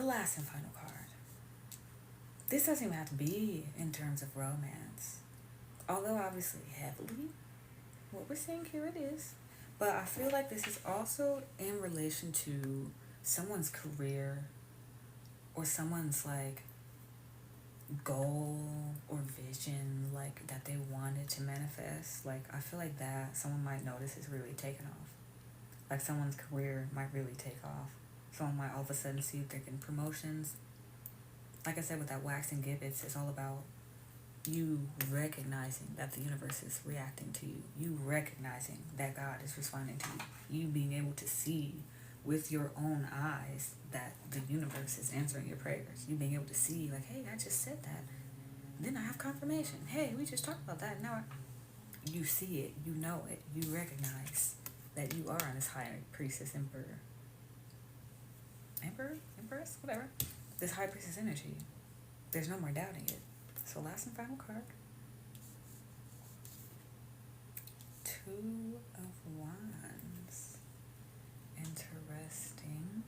last and final card. This doesn't even have to be in terms of romance. Although obviously heavily, what we're seeing here it is. But I feel like this is also in relation to someone's career or someone's like goal or vision like that they wanted to manifest. Like I feel like that someone might notice is really taking off. Like someone's career might really take off. Someone might all of a sudden see if they're getting promotions. Like I said with that wax and gibbets, it's all about you recognizing that the universe is reacting to you. You recognizing that God is responding to you. You being able to see with your own eyes that the universe is answering your prayers. You being able to see like, hey, I just said that. Then I have confirmation. Hey, we just talked about that. You see it. You know it. You recognize that you are on this high priestess empress, whatever. This high priestess energy. There's no more doubting it. So last and final card. 2 of Wands. Interesting.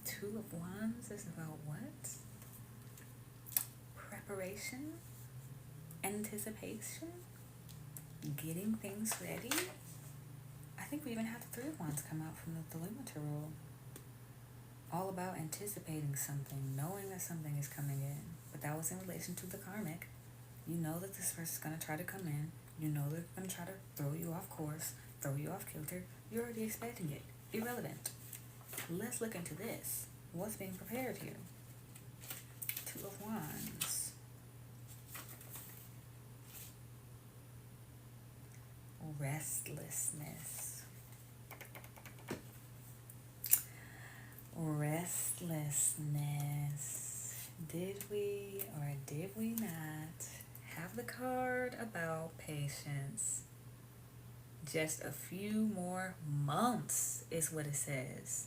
2 of Wands is about what? Preparation, anticipation, getting things ready. I think we even had the 3 of Wands come out from the luminous rule. All about anticipating something, knowing that something is coming in. But that was in relation to the karmic. You know that this person's going to try to come in. You know they're going to try to throw you off course, throw you off kilter. You're already expecting it. Irrelevant. Let's look into this. What's being prepared here? 2 of Wands. Restlessness. Did we or did we not have the card about patience? Just a few more months is what it says.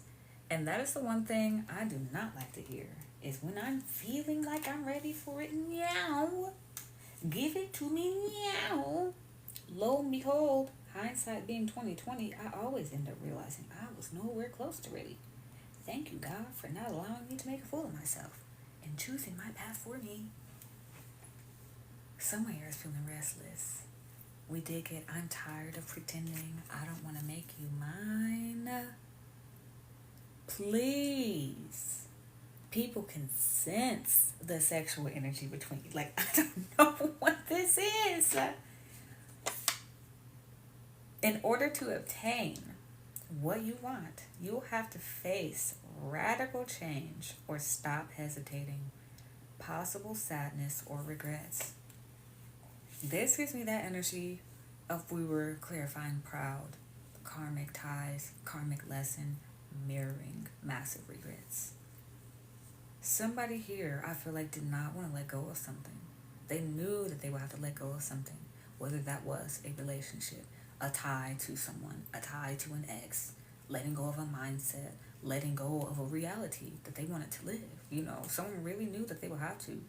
And that is the one thing I do not like to hear, is when I'm feeling like I'm ready for it, meow, give it to me, meow. Lo and behold, hindsight being 2020, I always end up realizing I was nowhere close to ready. Thank you, God, for not allowing me to make a fool of myself and choosing my path for me. Someone here is feeling restless. We did get, I'm tired of pretending. I don't want to make you mine. Please. People can sense the sexual energy between you. Like, I don't know what this is. In order to obtain what you want, you'll have to face radical change or stop hesitating, possible sadness or regrets. This gives me that energy of we were clarifying proud, karmic ties, karmic lesson, mirroring massive regrets. Somebody here, I feel like, did not want to let go of something. They knew that they would have to let go of something, whether that was a relationship, a tie to someone, a tie to an ex, letting go of a mindset, letting go of a reality that they wanted to live. You know, someone really knew that they would have to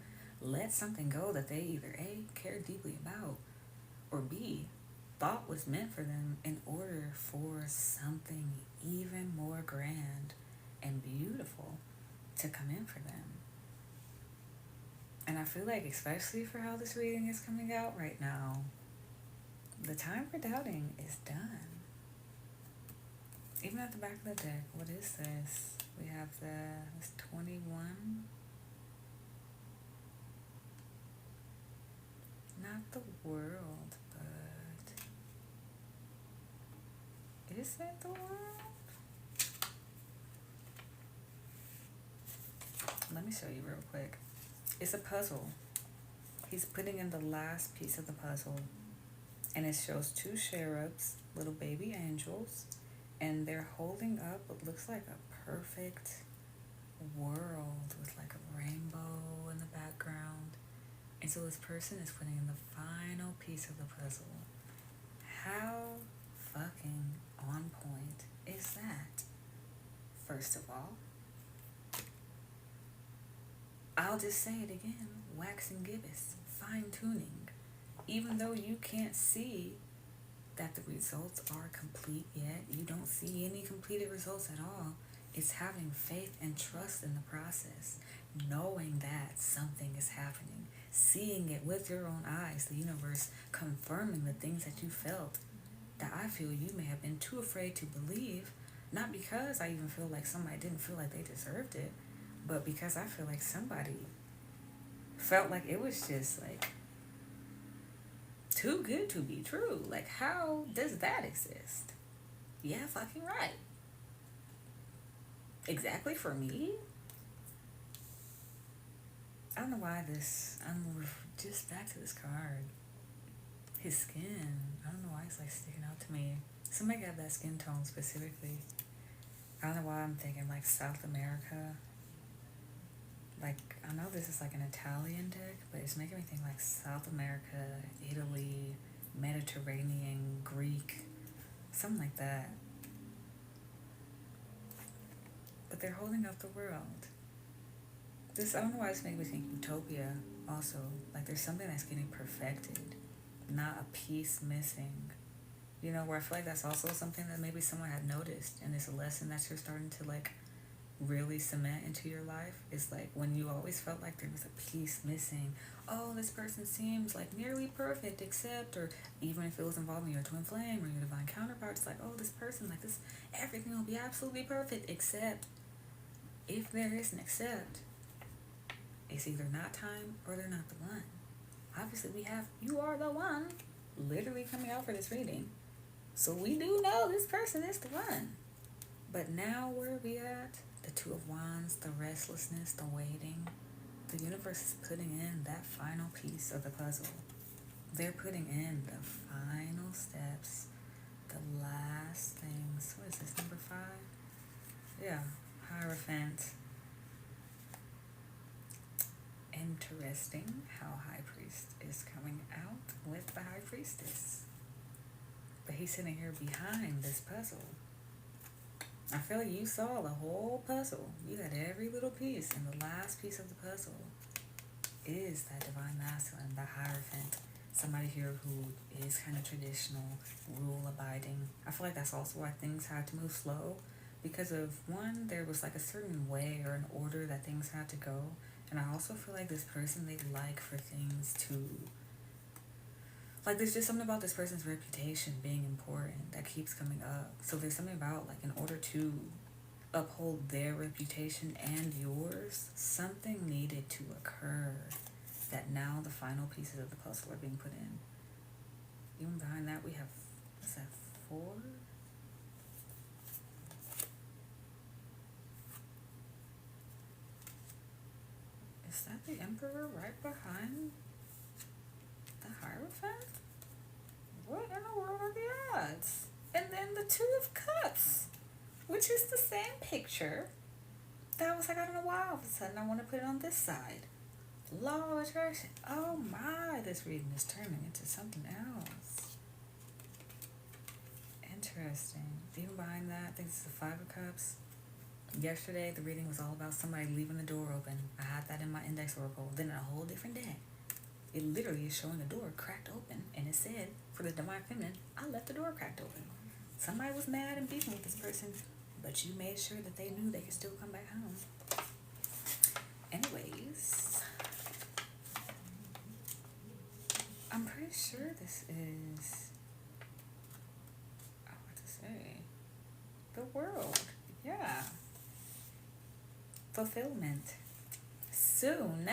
let something go that they either A, cared deeply about, or B, thought was meant for them in order for something even more grand and beautiful to come in for them. And I feel like, especially for how this reading is coming out right now, the time for doubting is done. Even at the back of the deck, what is this? We have this 21. Not the world, but is it the world? Let me show you real quick. It's a puzzle. He's putting in the last piece of the puzzle, and it shows 2 cherubs, little baby angels, and they're holding up what looks like a perfect world with like a rainbow in the background. And so this person is putting in the final piece of the puzzle. How fucking on point is that? First of all, I'll just say it again, wax and gibbous, fine-tuning. Even though you can't see that the results are complete yet, you don't see any completed results at all, It's having faith and trust in the process, knowing that something is happening, seeing it with your own eyes, the universe confirming the things that you felt that I feel you may have been too afraid to believe, not because I even feel like somebody didn't feel like they deserved it, but because I feel like somebody felt like it was just like too good to be true. Like, how does that exist? Yeah, fucking right. Exactly for me? I don't know why I'm just back to this card. His skin, I don't know why it's like sticking out to me. Somebody got that skin tone specifically. I don't know why I'm thinking like South America. Like, I know this is like an Italian deck, but it's making me think like South America, Italy, Mediterranean, Greek, something like that. But they're holding up the world. This, I don't know why it's making me think utopia also. Like, there's something that's getting perfected, not a piece missing. You know, where I feel like that's also something that maybe someone had noticed, and it's a lesson that you're starting to like really cement into your life. Is like when you always felt like there was a piece missing. Oh, this person seems like nearly perfect, except, or even if it was involving your twin flame or your divine counterpart, it's like, oh, this person, like this, everything will be absolutely perfect, except if there is an except, it's either not time or they're not the one. Obviously, we have you are the one literally coming out for this reading. So we do know this person is the one. But now where are we at? The Two of Wands, the restlessness, the waiting. The universe is putting in that final piece of the puzzle. They're putting in the final steps, the last things. What is this, number 5? Yeah, Hierophant. Interesting how High Priest is coming out with the High Priestess. But he's sitting here behind this puzzle. I feel like you saw the whole puzzle. You got every little piece, and the last piece of the puzzle is that divine masculine, the Hierophant. Somebody here who is kind of traditional, rule abiding. I feel like that's also why things had to move slow, because of one, there was like a certain way or an order that things had to go. And I also feel like this person, they like for things to, like, there's just something about this person's reputation being important that keeps coming up. So there's something about, like, in order to uphold their reputation and yours, something needed to occur that now the final pieces of the puzzle are being put in. Even behind that, we have, what's that, 4? Is that the Emperor right behind the Hierophant? What in the world are the odds? And then the Two of Cups, which is the same picture. That was like, I don't know why all of a sudden I want to put it on this side. Law of attraction. Oh my, this reading is turning into something else. Interesting. Even behind that, I think it's the 5 of Cups. Yesterday, the reading was all about somebody leaving the door open. I had that in my index oracle. Then in a whole different deck, it literally is showing a door cracked open. And it said, for the divine feminine, I left the door cracked open. Somebody was mad and beefing with this person, but you made sure that they knew they could still come back home. Anyways, I'm pretty sure this is, what to say, the world. Yeah. Fulfillment. Soon,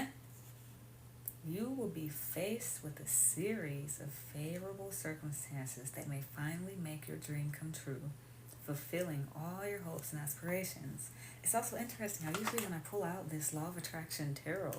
you will be faced with a series of favorable circumstances that may finally make your dream come true, fulfilling all your hopes and aspirations. It's also interesting how usually when I pull out this Law of Attraction tarot,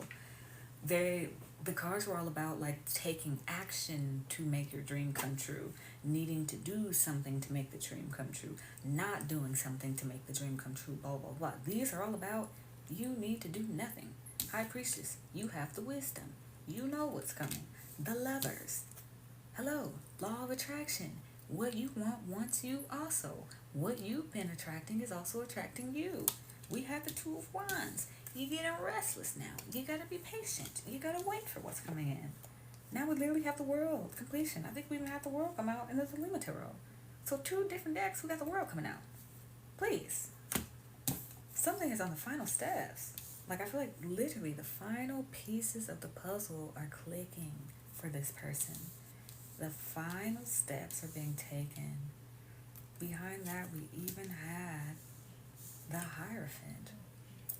the cards were all about like taking action to make your dream come true, needing to do something to make the dream come true, not doing something to make the dream come true, blah, blah, blah. These are all about you need to do nothing. High Priestess, you have the wisdom. You know what's coming. The Lovers. Hello, Law of Attraction. What you want wants you also. What you've been attracting is also attracting you. We have the Two of Wands. You're getting restless now. You gotta be patient. You gotta wait for what's coming in. Now we literally have the World completion. I think we even have the World come out in the Lima Tarot. So 2 different decks, we got the World coming out. Please. something is on the final steps. Like, I feel like literally the final pieces of the puzzle are clicking for this person. The final steps are being taken. Behind that, we even had the Hierophant.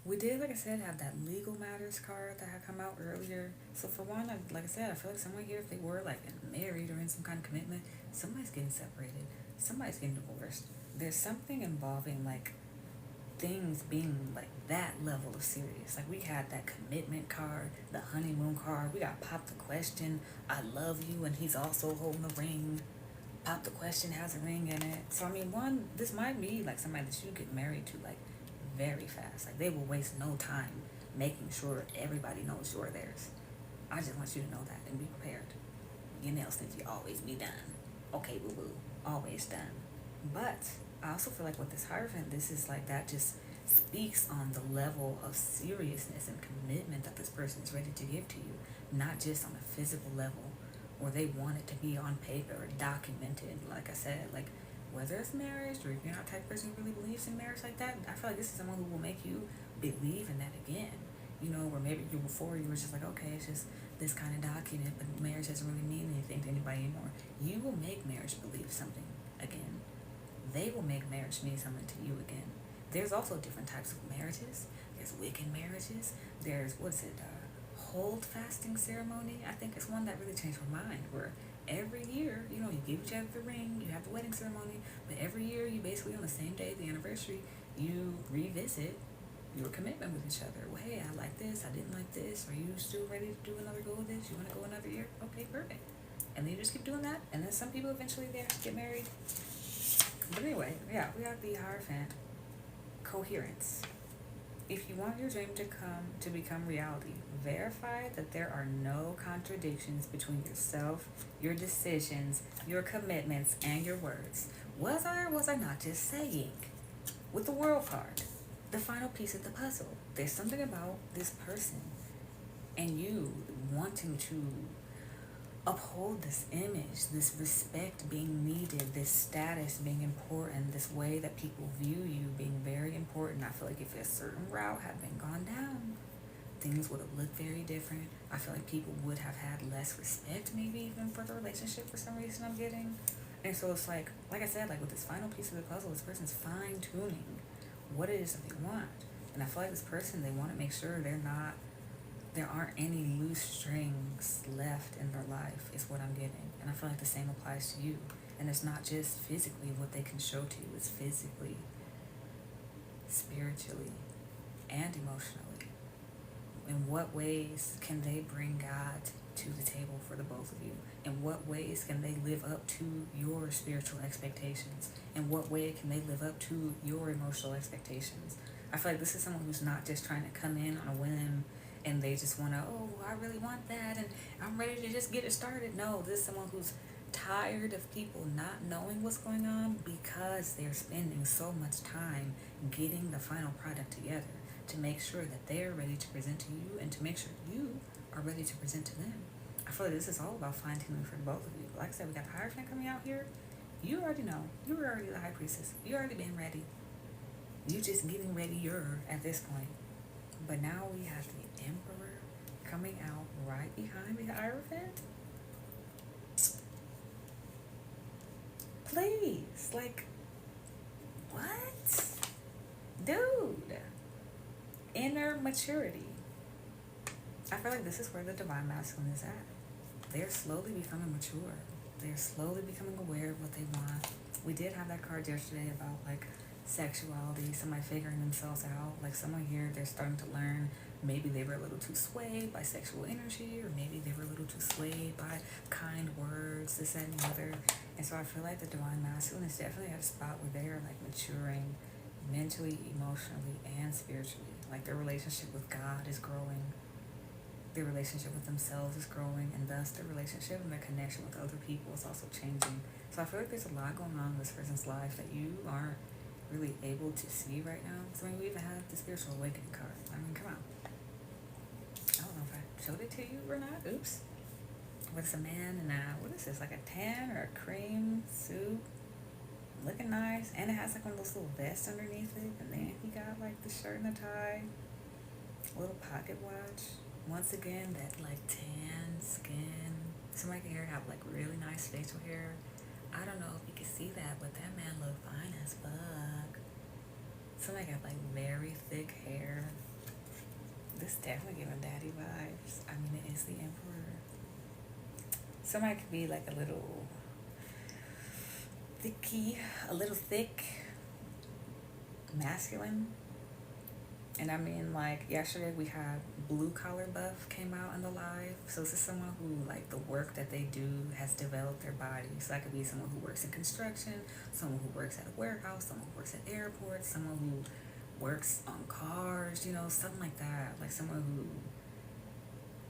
We did, like I said, have that legal matters card that had come out earlier. So for one, like I said, I feel like someone here, if they were like married or in some kind of commitment, somebody's getting separated, somebody's getting divorced. There's something involving like things being like that level of serious. Like we had that commitment card, the honeymoon card. We got Pop the Question, I love you, and he's also holding the ring. Pop the Question has a ring in it. So I mean, one, this might be like somebody that you get married to like very fast. Like they will waste no time making sure everybody knows you're theirs. I just want you to know that and be prepared. Your nails need to always be done. Okay, boo boo, always done. But I also feel like with this Hierophant, this is like that just speaks on the level of seriousness and commitment that this person is ready to give to you, not just on a physical level or they want it to be on paper or documented. Like I said, like whether it's marriage or if you're not the type of person who really believes in marriage like that, I feel like this is someone who will make you believe in that again. You know, where maybe you before you were just like, okay, it's just this kind of document, but marriage doesn't really mean anything to anybody anymore. You will make marriage believe something again. They will make marriage mean something to you again. There's also different types of marriages. There's Wiccan marriages. There's, hold fasting ceremony. I think it's one that really changed my mind, where every year, you know, you give each other the ring, you have the wedding ceremony, but every year you basically on the same day, the anniversary, you revisit your commitment with each other. Well, hey, I like this, I didn't like this. Are you still ready to do another go of this? You want to go another year? Okay, perfect. And then you just keep doing that. And then some people eventually they have to get married. But anyway, yeah, we have the Hierophant. Coherence. If you want your dream to become reality, verify that there are no contradictions between yourself, your decisions, your commitments, and your words. Was I or was I not just saying? With the World card, the final piece of the puzzle, there's something about this person and you wanting to uphold this image, this respect being needed, this status being important, this way that people view you being very important. I feel like if a certain route had been gone down, things would have looked very different. I feel like people would have had less respect, maybe even for the relationship for some reason I'm getting. And so it's like I said, like with this final piece of the puzzle, this person's fine tuning what it is that they want. And I feel like this person, they want to make sure there aren't any loose strings left in their life is what I'm getting. And I feel like the same applies to you. And it's not just physically what they can show to you. It's physically, spiritually, and emotionally. In what ways can they bring God to the table for the both of you? In what ways can they live up to your spiritual expectations? In what way can they live up to your emotional expectations? I feel like this is someone who's not just trying to come in on a whim and they just want to, oh, I really want that and I'm ready to just get it started. No, this is someone who's tired of people not knowing what's going on because they're spending so much time getting the final product together to make sure that they're ready to present to you and to make sure you are ready to present to them. I feel like this is all about fine-tuning for both of you. Like I said, we got the Hierophant coming out here. You already know. You were already the High Priestess. You already been ready. You just getting readier at this point. But now we have the Emperor coming out right behind the Hierophant. Please, like, what? Dude. Inner maturity. I feel like this is where the Divine Masculine is at. They're slowly becoming mature. They're slowly becoming aware of what they want. We did have that card yesterday about, like, sexuality, somebody figuring themselves out. Like someone here, they're starting to learn. Maybe they were a little too swayed by sexual energy, or maybe they were a little too swayed by kind words, this, that, and the other. And so I feel like the Divine Masculine is definitely at a spot where they are like maturing mentally, emotionally, and spiritually. Like their relationship with God is growing. Their relationship with themselves is growing, and thus their relationship and their connection with other people is also changing. So I feel like there's a lot going on in this person's life that you aren't really able to see right now. So I mean, we even have the Spiritual Awakening card. I mean, come on. I don't know if I showed it to you or not. Oops. But it's a man in what is this, like a tan or a cream suit? Looking nice. And it has like one of those little vests underneath it. And then he got like the shirt and the tie, little pocket watch. Once again, that like tan skin. Somebody can have like really nice facial hair. I don't know if you can see that, but that man look fine as fuck. Somebody got like very thick hair. This definitely giving daddy vibes. I mean, it is the emperor. Somebody could be like a little thicky, a little thick, masculine. And I mean, like, yesterday we had Blue Collar Buff came out in the live. So this is someone who, like, the work that they do has developed their body. So that could be someone who works in construction, someone who works at a warehouse, someone who works at airports, someone who works on cars, you know, something like that. Like someone who,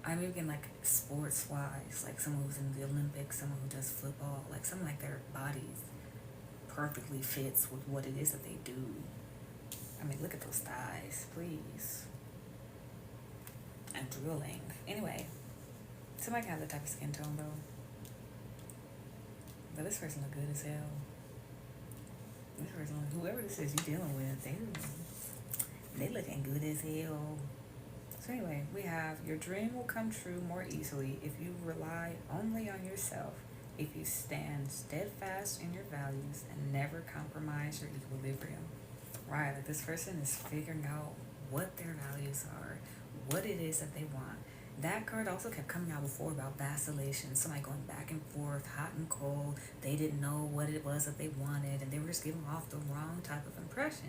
I'm even like sports wise, like someone who's in the Olympics, someone who does football, like something like their bodies perfectly fits with what it is that they do. I mean, look at those thighs, please. And drilling. Anyway, somebody can have that type of skin tone, though. But this person look good as hell. This person, whoever this is you dealing with, they looking good as hell. So anyway, we have your dream will come true more easily if you rely only on yourself, if you stand steadfast in your values and never compromise your equilibrium. Right, like this person is figuring out what their values are, what it is that they want. That card also kept coming out before about vacillation, somebody going back and forth, hot and cold. They didn't know what it was that they wanted, and they were just giving off the wrong type of impression.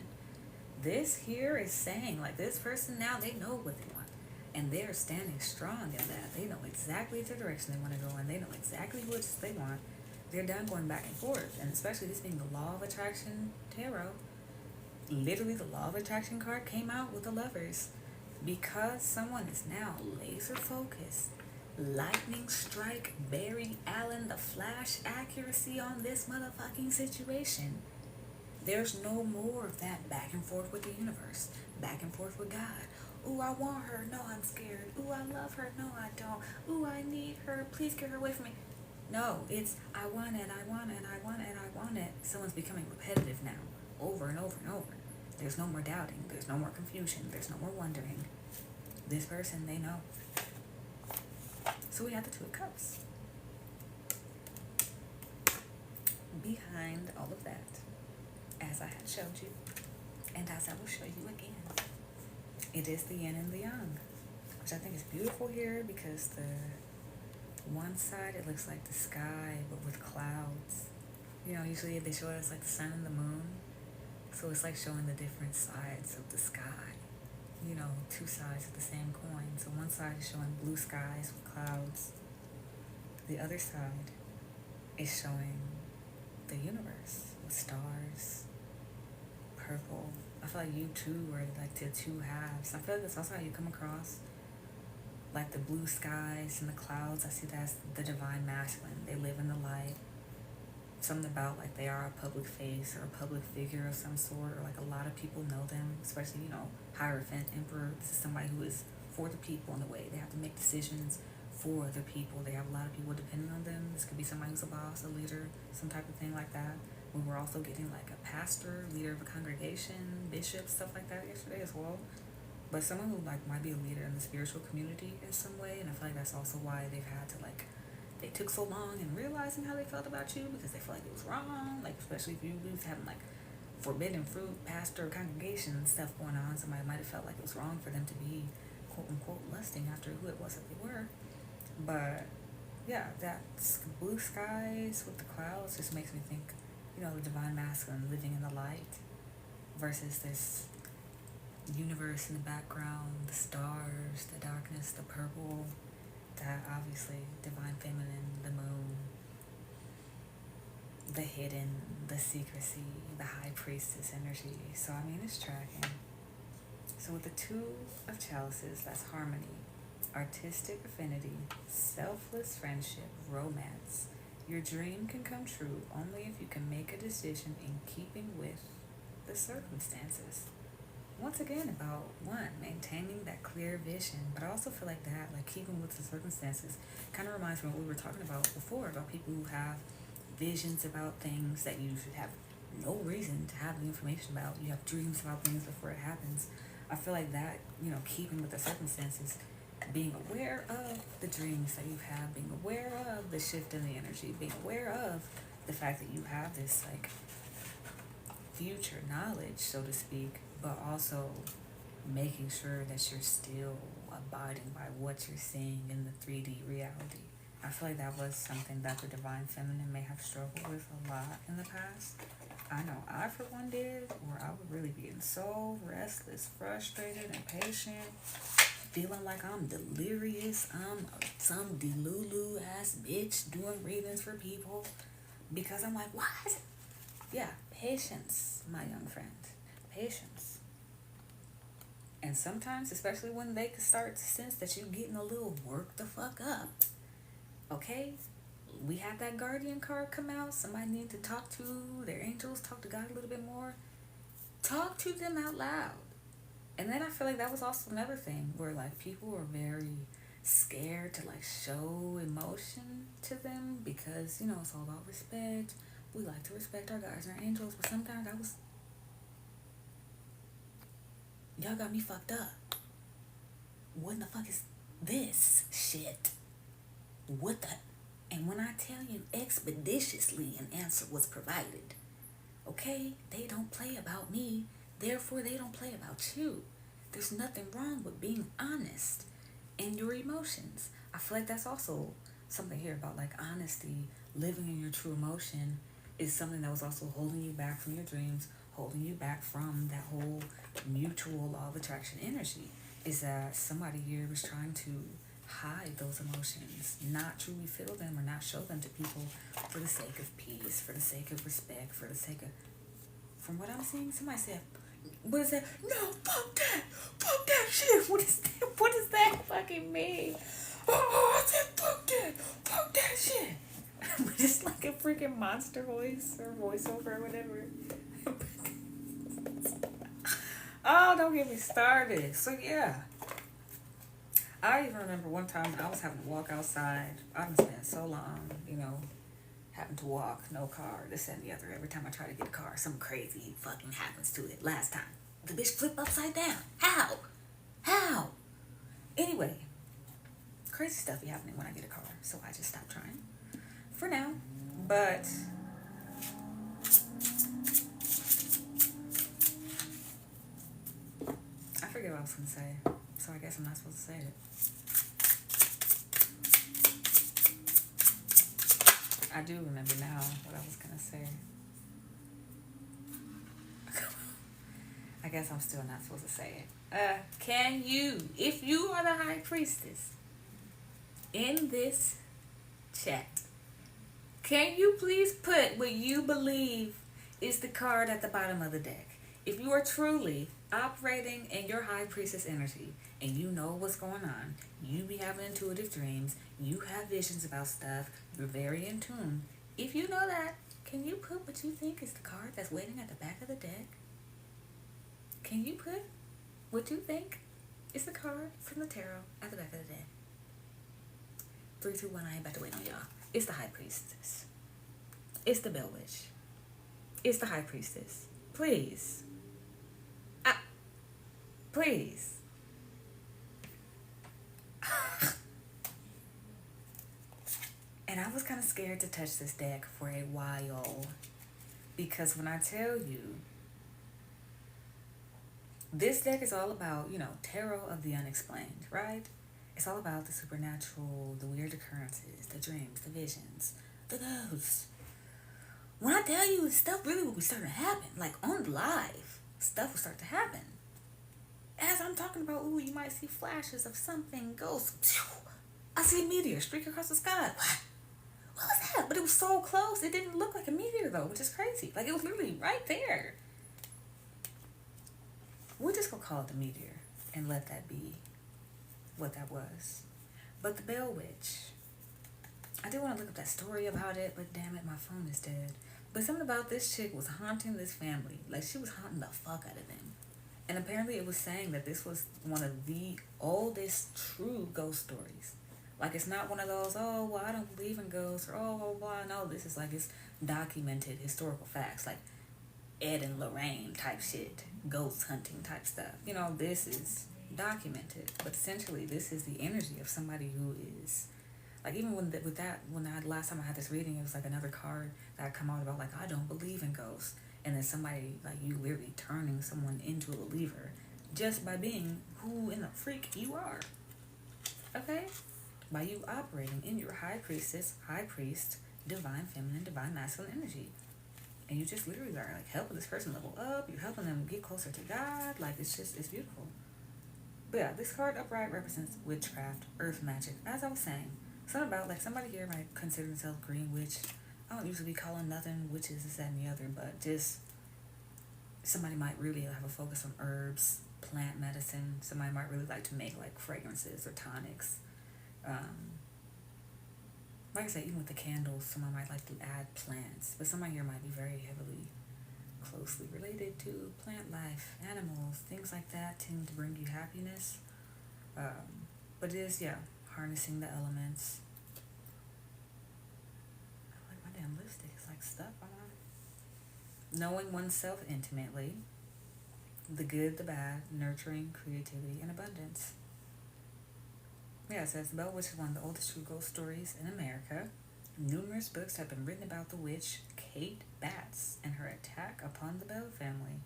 This here is saying, like, this person now, they know what they want, and they're standing strong in that. They know exactly the direction they want to go, and they know exactly what they want. They're done going back and forth, and especially this being the Law of Attraction Tarot. Literally, the Law of Attraction card came out with the Lovers. Because someone is now laser focused, lightning strike Barry Allen, the flash accuracy on this motherfucking situation. There's no more of that back and forth with the universe, back and forth with God. Ooh, I want her. No, I'm scared. Ooh, I love her. No, I don't. Ooh, I need her. Please get her away from me. No, it's I want it, I want it, I want it, I want it. Someone's becoming repetitive now, over and over and over. There's no more doubting. There's no more confusion. There's no more wondering. This person, they know. So we have the Two of Cups. Behind all of that, as I had showed you, and as I will show you again, it is the yin and the yang, which I think is beautiful here because the one side, it looks like the sky, but with clouds. You know, usually they show us like the sun and the moon. So it's like showing the different sides of the sky. You know, two sides of the same coin. So one side is showing blue skies with clouds. The other side is showing the universe with stars, purple. I feel like you two are like the two halves. I feel like that's also how you come across. Like the blue skies and the clouds, I see that's the divine masculine. They live in the light. Something about like they are a public face or a public figure of some sort, or like a lot of people know them, especially, you know, Hierophant, Emperor. This is somebody who is for the people in a way. They have to make decisions for the people. They have a lot of people depending on them. This could be somebody who's a boss, a leader, some type of thing like that. We were also getting like a pastor, leader of a congregation, bishop, stuff like that yesterday as well. But someone who like might be a leader in the spiritual community in some way, and I feel like that's also why they've had to like, they took so long in realizing how they felt about you because they felt like it was wrong. Like, especially if you was having like forbidden fruit, pastor, congregation and stuff going on, somebody might have felt like it was wrong for them to be quote unquote lusting after who it was that they were. But yeah, that blue skies with the clouds just makes me think, you know, the divine masculine living in the light versus this universe in the background, the stars, the darkness, the purple. That obviously divine feminine, the moon, the hidden, the secrecy, the high priestess energy. So I mean, it's tracking. So with the Two of Chalices, that's harmony, artistic affinity, selfless friendship, romance. Your dream can come true only if you can make a decision in keeping with the circumstances. Once again, about one, maintaining that clear vision, but I also feel like that, like keeping with the circumstances, kind of reminds me of what we were talking about before, about people who have visions about things that you should have no reason to have the information about. You have dreams about things before it happens. I feel like that, keeping with the circumstances, being aware of the dreams that you have, being aware of the shift in the energy, being aware of the fact that you have this like future knowledge, so to speak, but also making sure that you're still abiding by what you're seeing in the 3D reality. I feel like that was something that the divine feminine may have struggled with a lot in the past. I know I, for one, did, where I would really be getting so restless, frustrated, impatient, feeling like I'm delirious. I'm some delulu ass bitch doing readings for people because I'm like, what? Yeah, patience, my young friend. Patience. And sometimes, especially when they can start to sense that you're getting a little worked the fuck up, okay? We had that guardian card come out. Somebody need to talk to their angels, talk to God a little bit more. Talk to them out loud. And then I feel like that was also another thing where like people were very scared to like show emotion to them because, it's all about respect. We like to respect our guides and our angels, but sometimes y'all got me fucked up. What in the fuck is this shit? What the? And when I tell you expeditiously an answer was provided, okay? They don't play about me, therefore they don't play about you. There's nothing wrong with being honest in your emotions. I feel like that's also something here about like honesty, living in your true emotion is something that was also holding you back from your dreams, holding you back from that whole mutual law of attraction energy. Is that somebody here was trying to hide those emotions, not truly feel them or not show them to people for the sake of peace, for the sake of respect, for the sake of, from what I'm seeing, somebody said, what is that? No, fuck that shit. What does that fucking mean? Oh, I said fuck that shit. Just like a freaking monster voice or voiceover or whatever. Oh, don't get me started. So yeah, I even remember one time I was having to walk outside. I've been spending so long, having to walk, no car, this and the other. Every time I try to get a car, something crazy fucking happens to it. Last time, the bitch flipped upside down. How? Anyway, crazy stuff be happening when I get a car, so I just stopped trying for now. But I forget what I was gonna say, so I guess I'm not supposed to say it. I do remember now what I was gonna say. I guess I'm still not supposed to say it. Can you, if you are the high priestess in this chat, can you please put what you believe is the card at the bottom of the deck? If you are truly operating in your high priestess energy and you know what's going on, you be having intuitive dreams, you have visions about stuff, you're very in tune. If you know that, can you put what you think is the card that's waiting at the back of the deck? Can you put what you think is the card from the tarot at the back of the deck? 3, 2, 1, I ain't about to wait on y'all. It's the high priestess. It's the bell witch. It's the high priestess. Please. Please. And I was kind of scared to touch this deck for a while. Because when I tell you, this deck is all about, tarot of the unexplained, right? It's all about the supernatural, the weird occurrences, the dreams, the visions, the ghosts. When I tell you, stuff really will be starting to happen. Like on live, stuff will start to happen. As I'm talking about, you might see flashes of something ghost. I see a meteor streak across the sky. What was that? But it was so close. It didn't look like a meteor though, which is crazy. Like it was literally right there. We're just gonna call it the meteor and let that be what that was. But the Bell Witch, I did want to look up that story about it, but damn it, my phone is dead. But something about this chick was haunting this family. Like she was haunting the fuck out of them. And apparently it was saying that this was one of the oldest true ghost stories. Like it's not one of those, oh, well, I don't believe in ghosts, or oh, blah, blah. No, this is like, it's documented historical facts. Like Ed and Lorraine type shit, ghost hunting type stuff. You know, this is documented, but essentially this is the energy of somebody who is like, even when I last time I had this reading, it was like another card that had come out about like, I don't believe in ghosts, and then somebody like, you literally turning someone into a believer just by being who in the freak you are. Okay, by you operating in your high priestess, high priest, divine feminine, divine masculine energy. And you just literally are like helping this person level up, you're helping them get closer to God. Like, it's beautiful. But yeah, this card upright represents witchcraft, earth magic. As I was saying, something about like somebody here might consider themselves green witch. I don't usually be calling nothing witches, this, that, and the other, but just somebody might really have a focus on herbs, plant medicine. Somebody might really like to make like fragrances or tonics. Like I said, even with the candles, someone might like to add plants, but somebody here might be very heavily, closely related to plant life, animals, things like that tend to bring you happiness. But it is, yeah, harnessing the elements. I like my damn lipstick. It's like stuff on it. Knowing oneself intimately, the good, the bad, nurturing, creativity, and abundance. Yeah, it says the Bell Witch is one of the oldest true ghost stories in America. Numerous books have been written about the witch Kate Batts and her attack upon the Bell family.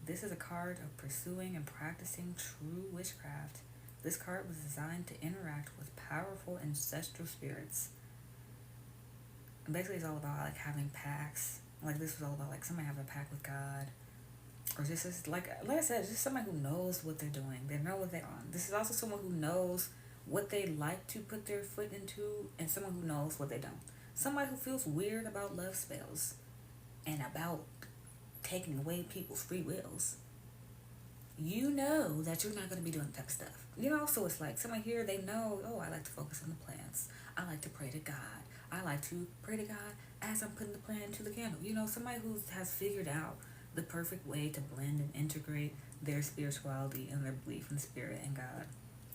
This is a card of pursuing and practicing true witchcraft. This card was designed to interact with powerful ancestral spirits. And basically, it's all about like having pacts. Like, this was all about like somebody having a pact with God, or just like I said, just somebody who knows what they're doing. They know what they're on. This is also someone who knows what they like to put their foot into, and someone who knows what they don't. Somebody who feels weird about love spells and about taking away people's free wills. You know that you're not going to be doing that type of stuff. You know, so it's like somebody here, they know, oh, I like to focus on the plants. I like to pray to God. I like to pray to God as I'm putting the plant into the candle. You know, somebody who has figured out the perfect way to blend and integrate their spirituality and their belief in spirit and God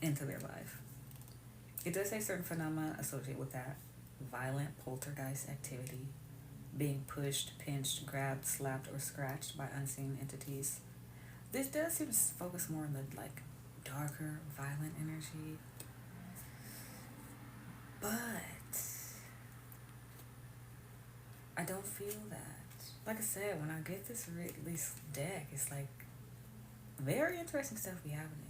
into their life. It does say certain phenomena associated with that. Violent poltergeist activity, being pushed, pinched, grabbed, slapped, or scratched by unseen entities. This does seem to focus more on the like darker, violent energy. But I don't feel that. Like I said, when I get this deck, it's like very interesting stuff be happening.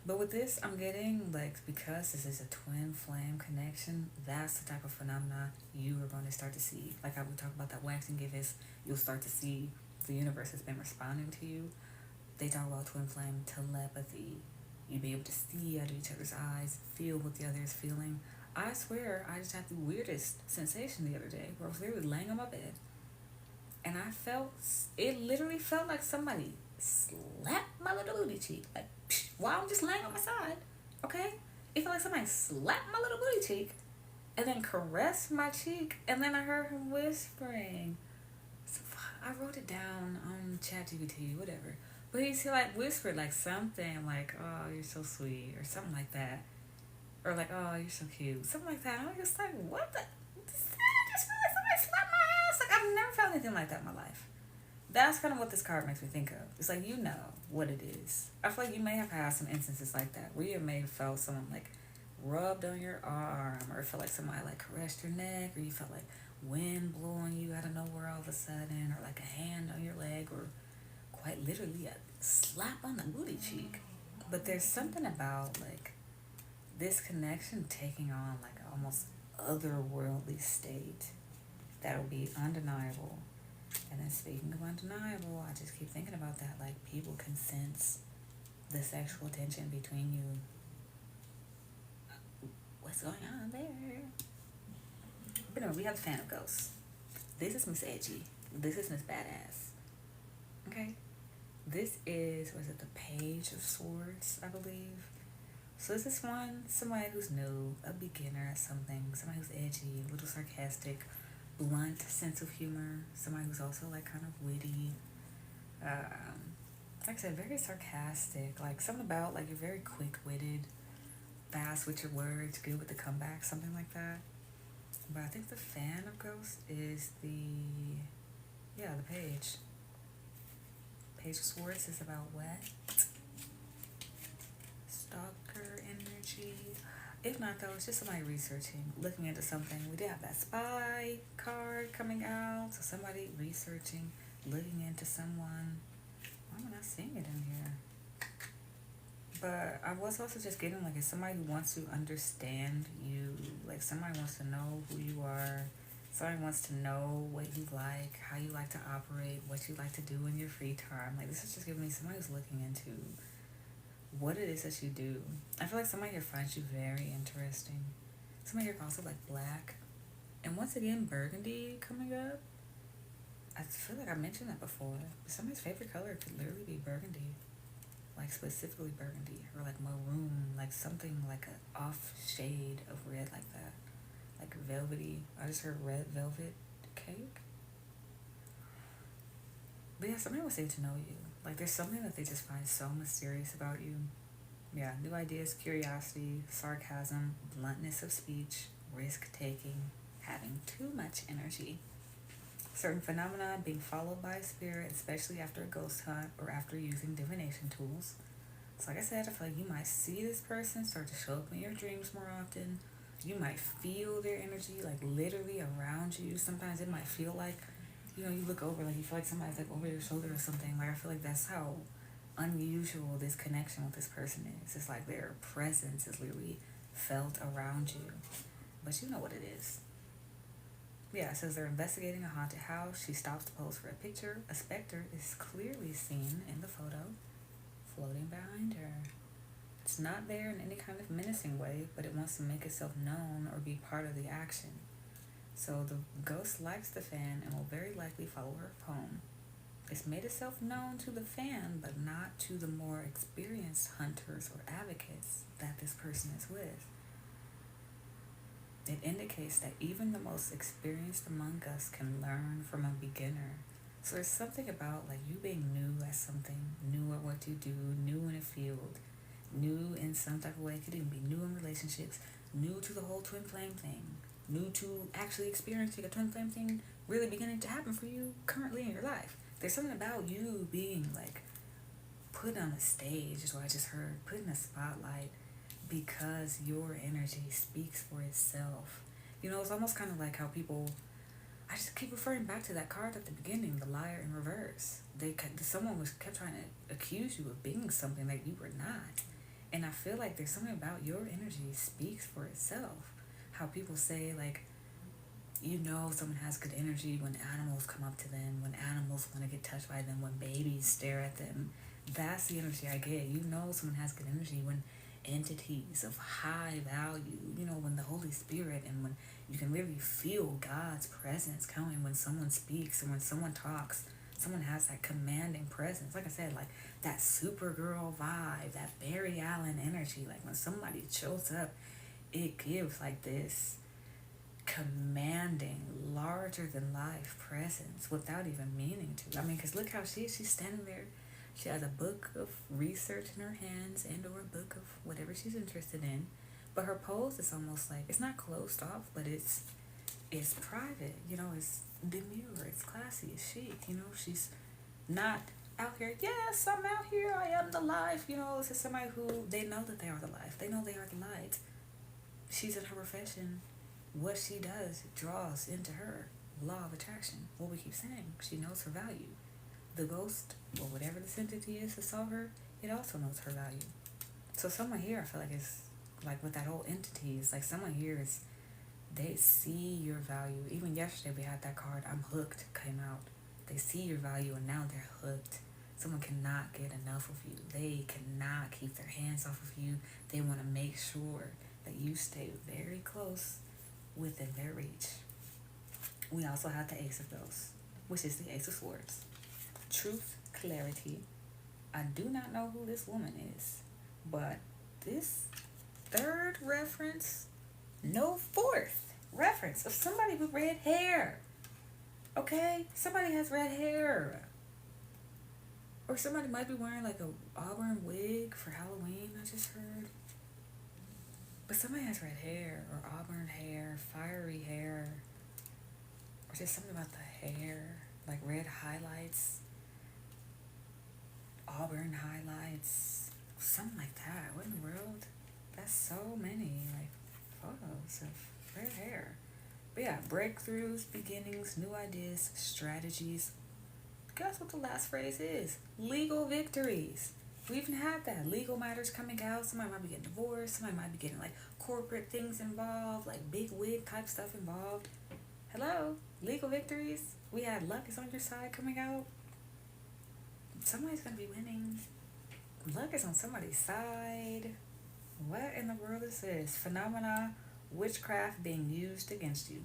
But with this, I'm getting, like, because this is a twin flame connection, that's the type of phenomena you are going to start to see. Like how we talk about that waxing gift is, you'll start to see the universe has been responding to you. They talk about twin flame telepathy. You'll be able to see out of each other's eyes, feel what the other is feeling. I swear, I just had the weirdest sensation the other day where I was literally laying on my bed, and it literally felt like somebody slapped my little booty cheek. Like, while I'm just laying on my side, okay? It felt like somebody slapped my little booty cheek and then caressed my cheek, and then I heard him whispering. So I wrote it down on ChatGPT, whatever. But he like whispered like something like, "Oh, you're so sweet," or something like that, or like, "Oh, you're so cute," something like that. And I was just like, "What the? I just felt like somebody slapped my ass." Like, I've never felt anything like that in my life. That's kind of what this card makes me think of. It's like, you know what it is. I feel like you may have had some instances like that where you may have felt someone like rubbed on your arm, or felt like somebody like caressed your neck, or you felt like wind blowing you out of nowhere all of a sudden, or like a hand on your leg, or quite literally a slap on the booty cheek. But there's something about like this connection taking on like almost otherworldly state that'll be undeniable. And then speaking of undeniable, I just keep thinking about that. Like, people can sense the sexual tension between you. What's going on there? But anyway, we have the fan of ghosts. This is Miss Edgy. This is Miss Badass. Okay? This is, was it the Page of Swords, I believe? So is this one, somebody who's new, a beginner at something, somebody who's edgy, a little sarcastic, blunt sense of humor, somebody who's also like kind of witty, like I said, very sarcastic, like something about like you're very quick-witted, fast with your words, good with the comeback, something like that. But I think the fan of ghost is the Yeah, the page. Page of Swords is about what? Stalker energy. If not, though, it's just somebody researching, looking into something. We did have that spy card coming out. So somebody researching, looking into someone. Why am I not seeing it in here? But I was also just getting like, it's somebody who wants to understand you. Like somebody wants to know who you are. Somebody wants to know what you like, how you like to operate, what you like to do in your free time. Like this is just giving me somebody who's looking into what it is that you do. I feel like somebody here finds you very interesting. Somebody here also like black. And once again, burgundy coming up. I feel like I mentioned that before. Somebody's favorite color could literally be burgundy. Like specifically burgundy. Or like maroon. Like something like a off shade of red like that. Like velvety. I just heard red velvet cake. But yeah, somebody wants to know you. Like there's something that they just find so mysterious about you. Yeah, new ideas, curiosity, sarcasm, bluntness of speech, risk taking, having too much energy. Certain phenomena being followed by a spirit, especially after a ghost hunt or after using divination tools. So like I said, I feel like you might see this person start to show up in your dreams more often. You might feel their energy like literally around you. Sometimes it might feel like, you know, you look over, like you feel like somebody's like over your shoulder or something. Like I feel like that's how unusual this connection with this person is. It's like their presence is literally felt around you. But you know what it is. Yeah, it says they're investigating a haunted house. She stops to pose for a picture. A specter is clearly seen in the photo, floating behind her. It's not there in any kind of menacing way, but it wants to make itself known or be part of the action. So the ghost likes the fan and will very likely follow her home. It's made itself known to the fan, but not to the more experienced hunters or advocates that this person is with. It indicates that even the most experienced among us can learn from a beginner. So there's something about like you being new at something, new at what you do, new in a field, new in some type of way. It could even be new in relationships, new to the whole twin flame thing, new to actually experiencing a twin flame thing really beginning to happen for you currently in your life. There's something about you being like put on a stage, is what I just heard, put in a spotlight because your energy speaks for itself. You know, it's almost kind of like how people, I just keep referring back to that card at the beginning, the liar in reverse. Someone was kept trying to accuse you of being something that you were not. And I feel like there's something about your energy speaks for itself. How people say like, you know someone has good energy when animals come up to them, when animals want to get touched by them, when babies stare at them. That's the energy I get. You know someone has good energy when entities of high value, you know, when the Holy Spirit and when you can really feel God's presence coming when someone speaks and when someone talks. Someone has that commanding presence. Like I said, like that Supergirl vibe, that Barry Allen energy. Like when somebody shows up, it gives like this commanding, larger than life presence without even meaning to. I mean, because look how she's standing there. She has a book of research in her hands and or a book of whatever she's interested in. But her pose is almost like, it's not closed off, but it's private, you know, it's demure, it's classy, it's chic, you know, she's not out here, yes, I'm out here, I am the life, you know, this is somebody who, they know that they are the life, they know they are the light. She's in her profession. What she does draws into her law of attraction. What we keep saying, she knows her value. The ghost, or whatever this entity is that saw her, it also knows her value. So someone here, I feel like is like with that whole entity, it's like someone here is, they see your value. Even yesterday we had that card, I'm hooked, came out. They see your value and now they're hooked. Someone cannot get enough of you. They cannot keep their hands off of you. They want to make sure that you stay very close within their reach. We also have the Ace of Ghosts, which is the Ace of Swords. Truth, clarity. I do not know who this woman is, but this third reference, no fourth reference of somebody with red hair. Okay? Somebody has red hair. Or somebody might be wearing like a auburn wig for Halloween, I just heard. But somebody has red hair or auburn hair, fiery hair, or just something about the hair. like red highlights, auburn highlights, something like that. What in the world? That's so many like photos of red hair. But yeah, breakthroughs, beginnings, new ideas, strategies. Guess what the last phrase is? Legal victories. We even had that. Legal matters coming out. Somebody might be getting divorced. Somebody might be getting like corporate things involved, like big wig type stuff involved. Hello? Legal victories. We had luck is on your side coming out. Somebody's going to be winning. Luck is on somebody's side. What in the world is this? Phenomena, witchcraft being used against you.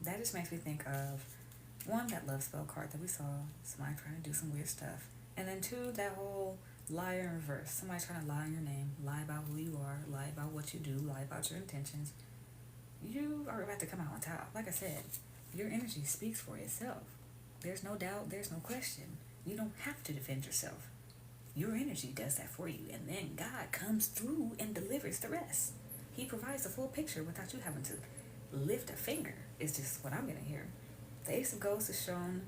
That just makes me think of one, that love spell card that we saw. Somebody trying to do some weird stuff. And then two, that whole liar in reverse. Somebody trying to lie on your name, lie about who you are, lie about what you do, lie about your intentions. You are about to come out on top. Like I said, your energy speaks for itself. There's no doubt, there's no question. You don't have to defend yourself. Your energy does that for you, and then God comes through and delivers the rest. He provides the full picture without you having to lift a finger, is just what I'm going to hear. The Ace of Ghosts is shown.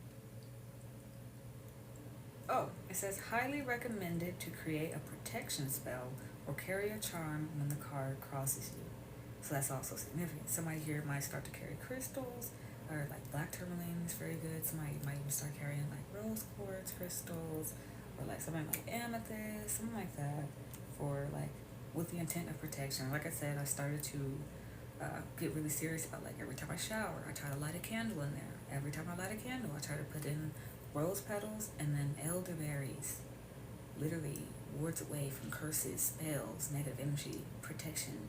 Oh, it says highly recommended to create a protection spell or carry a charm when the card crosses you. So that's also significant. Somebody here might start to carry crystals, or like black tourmaline is very good. Somebody might even start carrying like rose quartz crystals, or like something like amethyst, something like that, for like with the intent of protection. Like I said, I started to get really serious about like every time I shower, I try to light a candle in there. Every time I light a candle, I try to put in rose petals and then elderberries. Literally wards away from curses, spells, negative energy, protection.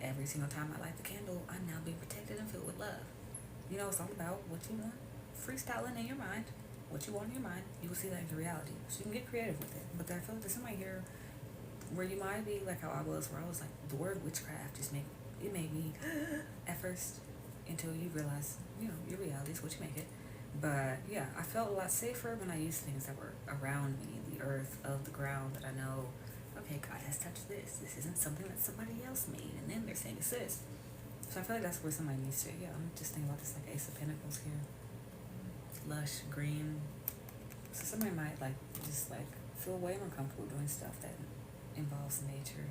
Every single time I light the candle, I'm now being protected and filled with love. You know, it's all about what you want. Freestyling in your mind. What you want in your mind, you will see that in your reality. So you can get creative with it. But I feel like there's somebody here where you might be like how I was, where I was like, the word witchcraft just made me at first, until you realize, you know, your reality is what you make it. But yeah, I felt a lot safer when I used things that were around me, the earth, of the ground, that I know, okay, God has touched this. This isn't something that somebody else made, and then they're saying it's this. So I feel like that's where somebody needs to, yeah, I'm just thinking about this like Ace of Pentacles here. Lush, green. So somebody might like just like feel way more comfortable doing stuff that involves nature.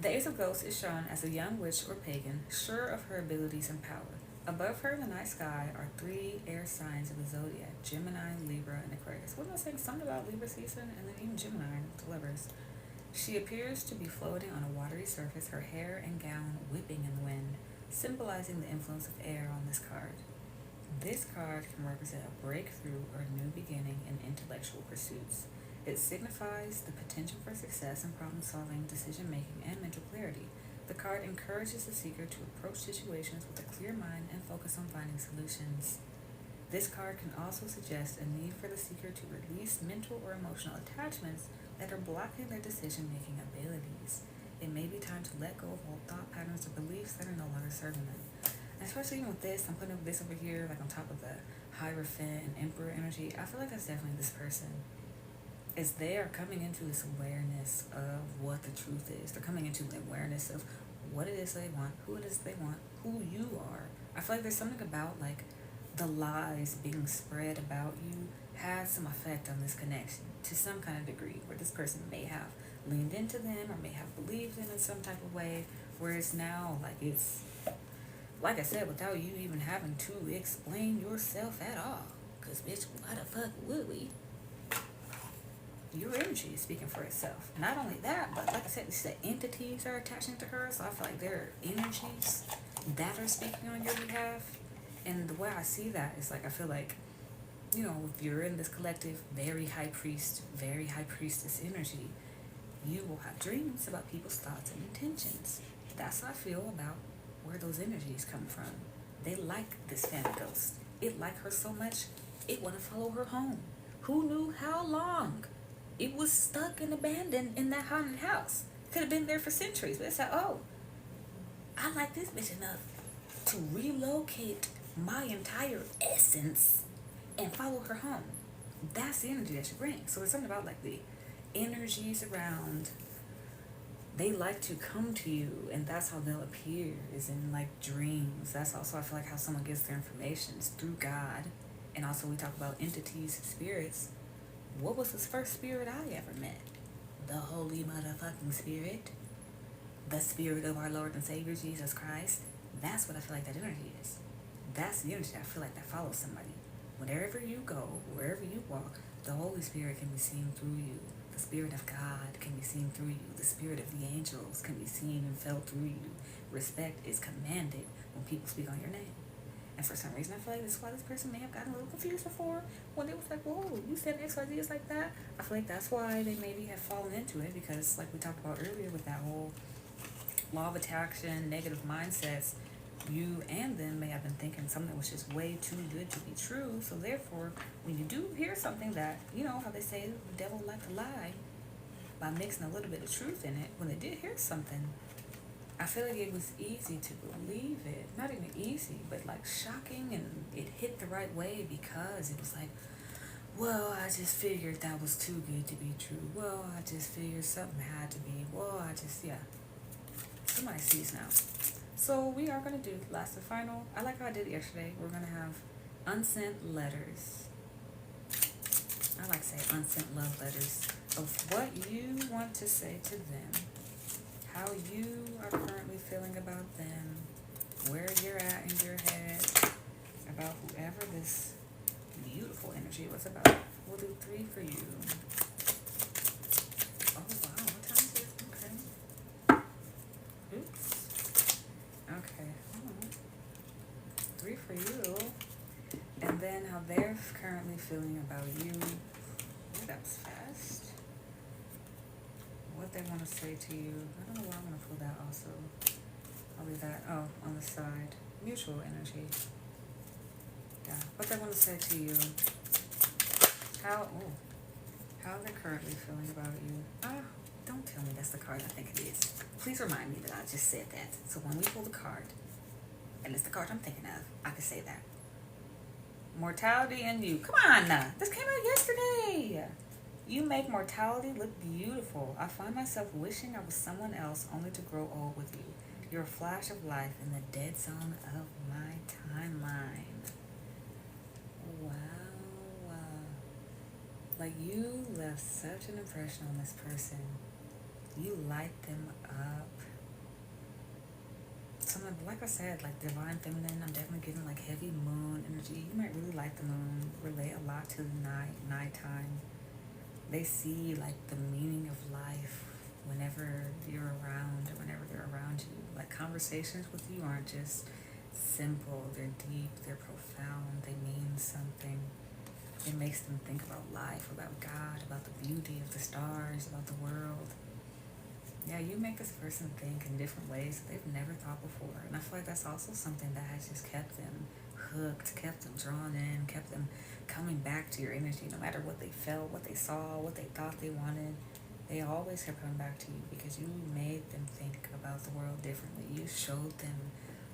The Ace of Ghosts is shown as a young witch or pagan, sure of her abilities and power. Above her in the night sky are 3 air signs of the zodiac: Gemini, Libra, and Aquarius. Wasn't I saying something about Libra season? And then even Gemini delivers. She appears to be floating on a watery surface, her hair and gown whipping in the wind, symbolizing the influence of air on this card. This card can represent a breakthrough or a new beginning in intellectual pursuits. It signifies the potential for success in problem solving, decision making, and mental clarity. The card encourages the seeker to approach situations with a clear mind and focus on finding solutions. This card can also suggest a need for the seeker to release mental or emotional attachments that are blocking their decision making abilities. It may be time to let go of old thought patterns or beliefs that are no longer serving them. And especially even with this, I'm putting this over here, like on top of the Hierophant and Emperor energy. I feel like that's definitely this person. Is they are coming into this awareness of what the truth is. They're coming into the awareness of what it is they want, who it is they want, who you are. I feel like there's something about like the lies being spread about you has some effect on this connection to some kind of degree, where this person may have leaned into them or may have believed them in some type of way, where it's now like it's, like I said, without you even having to explain yourself at all. Because bitch, why the fuck would we? Your energy is speaking for itself. Not only that, but like I said, the entities are attaching to her, so I feel like there are energies that are speaking on your behalf. And the way I see that is like, I feel like, you know, if you're in this collective, very high priest, very high priestess energy, you will have dreams about people's thoughts and intentions. That's how I feel about where those energies come from. They like this fan ghost. It liked her so much, it want to follow her home. Who knew how long? It was stuck and abandoned in that haunted house. Could have been there for centuries. But it's like, oh, I like this bitch enough to relocate my entire essence and follow her home. That's the energy that she brings. So there's something about like the energies around they like to come to you, and that's how they'll appear, is in like dreams. That's also, I feel like, how someone gets their information is through God. And also we talk about entities, spirits. What was the first spirit I ever met? The Holy Motherfucking Spirit. The Spirit of our Lord and Savior Jesus Christ. That's what I feel like that energy is. That's the energy I feel like that follows somebody. Wherever you go, wherever you walk, the Holy Spirit can be seen through you. The Spirit of God can be seen through you. The Spirit of the angels can be seen and felt through you. Respect is commanded when people speak on your name. And for some reason, I feel like this is why this person may have gotten a little confused before when they was like, whoa, you said XYZ is like that. I feel like that's why they maybe have fallen into it, because like we talked about earlier with that whole law of attraction, negative mindsets, you and them may have been thinking something was just way too good to be true. So therefore, when you do hear something that, you know how they say the devil likes to lie by mixing a little bit of truth in it, when they did hear something, I feel like it was easy to believe it. Not even easy, but like shocking, and it hit the right way because it was like, well, I just figured that was too good to be true. Well, I just figured something had to be. Well, yeah. Somebody sees now. So we are going to do last and final. I like how I did it yesterday. We're going to have unsent letters. I like to say unsent love letters of what you want to say to them, how you are currently feeling about them, where you're at in your head, about whoever this beautiful energy was about. We'll do 3 for you. Oh, wow. What time is it? Okay. Oops. Okay. 3 for you. And then how they're currently feeling about you. Ooh, that was fast. What they want to say to you. I don't know why I'm going to pull that also. I'll leave that. Oh, on the side. Mutual energy. Yeah. What they want to say to you. How they're currently feeling about you. Don't tell me that's the card I think it is. Please remind me that I just said that. So when we pull the card, and it's the card I'm thinking of, I can say that. Mortality and you. Come on now. This came out yesterday. You make mortality look beautiful. I find myself wishing I was someone else only to grow old with you. You're a flash of life in the dead zone of my timeline. Wow. Like, you left such an impression on this person. You light them up. Something, like I said, like divine feminine, I'm definitely getting like heavy moon energy. You might really like the moon, relate a lot to the nighttime. They see like the meaning of life whenever you're around, or whenever they're around you. Like, conversations with you aren't just simple, they're deep, they're profound, they mean something. It makes them think about life, about God, about the beauty of the stars, about the world. Yeah, you make this person think in different ways that they've never thought before. And I feel like that's also something that has just kept them hooked, kept them drawn in, kept them coming back to your energy. No matter what they felt, what they saw, what they thought they wanted, they always kept coming back to you because you made them think about the world differently. You showed them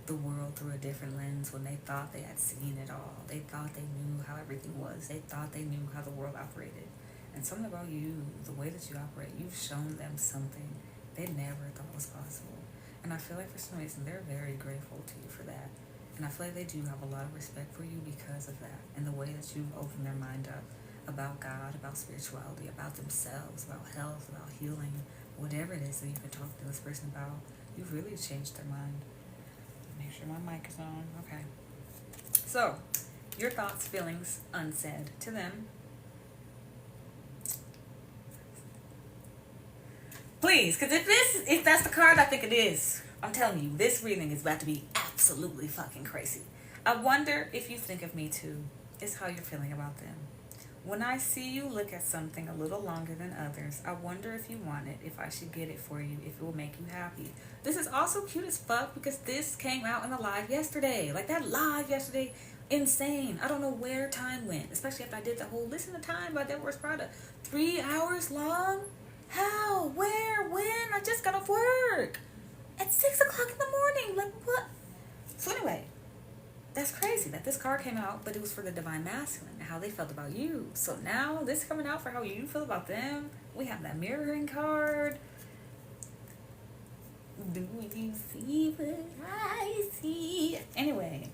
the world through a different lens when they thought they had seen it all. They thought they knew how everything was. They thought they knew how the world operated. And something about you, the way that you operate, you've shown them something they never thought was possible. And I feel like for some reason they're very grateful to you for that. And I feel like they do have a lot of respect for you because of that, and the way that you've opened their mind up about God, about spirituality, about themselves, about health, about healing, whatever it is that you can talk to this person about. You've really changed their mind. Make sure my mic is on. Okay. So, your thoughts, feelings, unsaid to them. Please, because if that's the card I think it is, I'm telling you, this reading is about to be absolutely fucking crazy. I wonder if you think of me too. It's how you're feeling about them. When I see you look at something a little longer than others, I wonder if you want it, if I should get it for you, if it will make you happy. This is also cute as fuck because this came out in the live yesterday. Like, that live yesterday, insane. I don't know where time went, especially after I did the whole Listen to Time by Deborah's Prada. 3 hours long? How? Where? When? I just got off work. At 6 o'clock in the morning. Like, what? So anyway, that's crazy that this card came out, but it was for the Divine Masculine, how they felt about you. So now this is coming out for how you feel about them. We have that mirroring card. Do you see what I see? Anyway,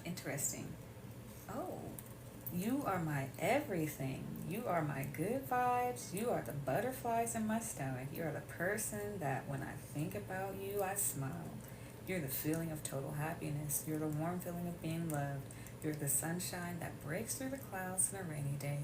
interesting. Oh, you are my everything. You are my good vibes. You are the butterflies in my stomach. You are the person that when I think about you, I smile. You're the feeling of total happiness. You're the warm feeling of being loved. You're the sunshine that breaks through the clouds on a rainy day.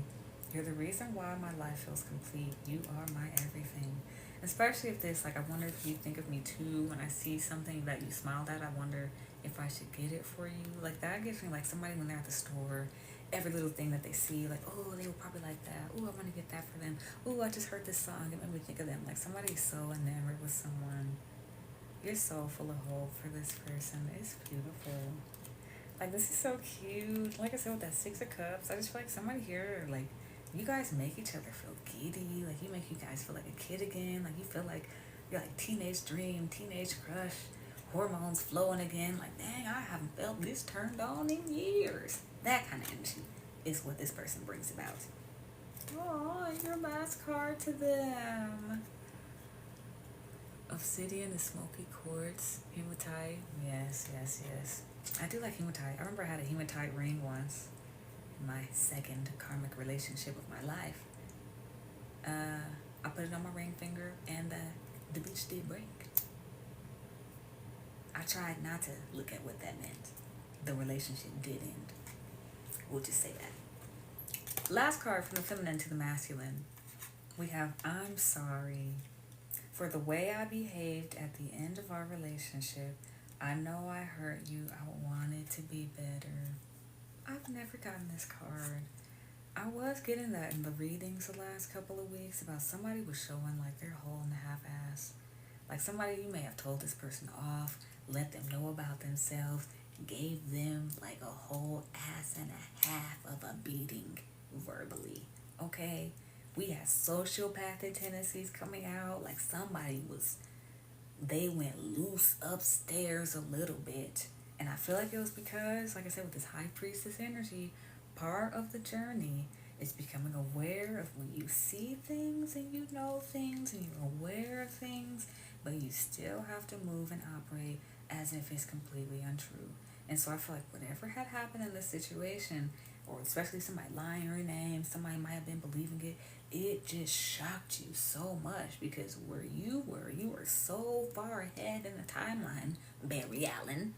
You're the reason why my life feels complete. You are my everything. Especially if this, like, I wonder if you think of me too when I see something that you smiled at. I wonder if I should get it for you. Like, that gives me, like, somebody when they're at the store, every little thing that they see, like, oh, they would probably like that. Oh, I want to get that for them. Oh, I just heard this song. It made me think of them. Like, somebody's so enamored with someone. You're so full of hope for this person. It's beautiful. Like, this is so cute. Like I said, with that Six of Cups, I just feel like somebody here, like, you guys make each other feel giddy. Like, you make you guys feel like a kid again. Like, you feel like you're like teenage dream, teenage crush, hormones flowing again. Like, dang, I haven't felt this turned on in years. That kind of energy is what this person brings about. Oh, your last card to them. Obsidian is smoky quartz. Hematite. Yes, yes, yes. I do like hematite. I remember I had a hematite ring once. My second karmic relationship of my life. I put it on my ring finger and the bitch did break. I tried not to look at what that meant. The relationship did end. We'll just say that. Last card from the feminine to the masculine. We have I'm sorry. For the way I behaved at the end of our relationship, I know I hurt you. I wanted to be better. I've never gotten this card. I was getting that in the readings the last couple of weeks about somebody was showing like their whole and a half ass. Like somebody you may have told this person off, let them know about themselves, gave them like a whole ass and a half of a beating verbally. Okay? We had sociopathic tendencies coming out. Like they went loose upstairs a little bit. And I feel like it was because, like I said, with this high priestess energy, part of the journey is becoming aware of when you see things and you know things and you're aware of things, but you still have to move and operate as if it's completely untrue. And so I feel like whatever had happened in this situation, or especially somebody lying your name, somebody might have been believing it, it just shocked you so much because where you were so far ahead in the timeline, Barry Allen.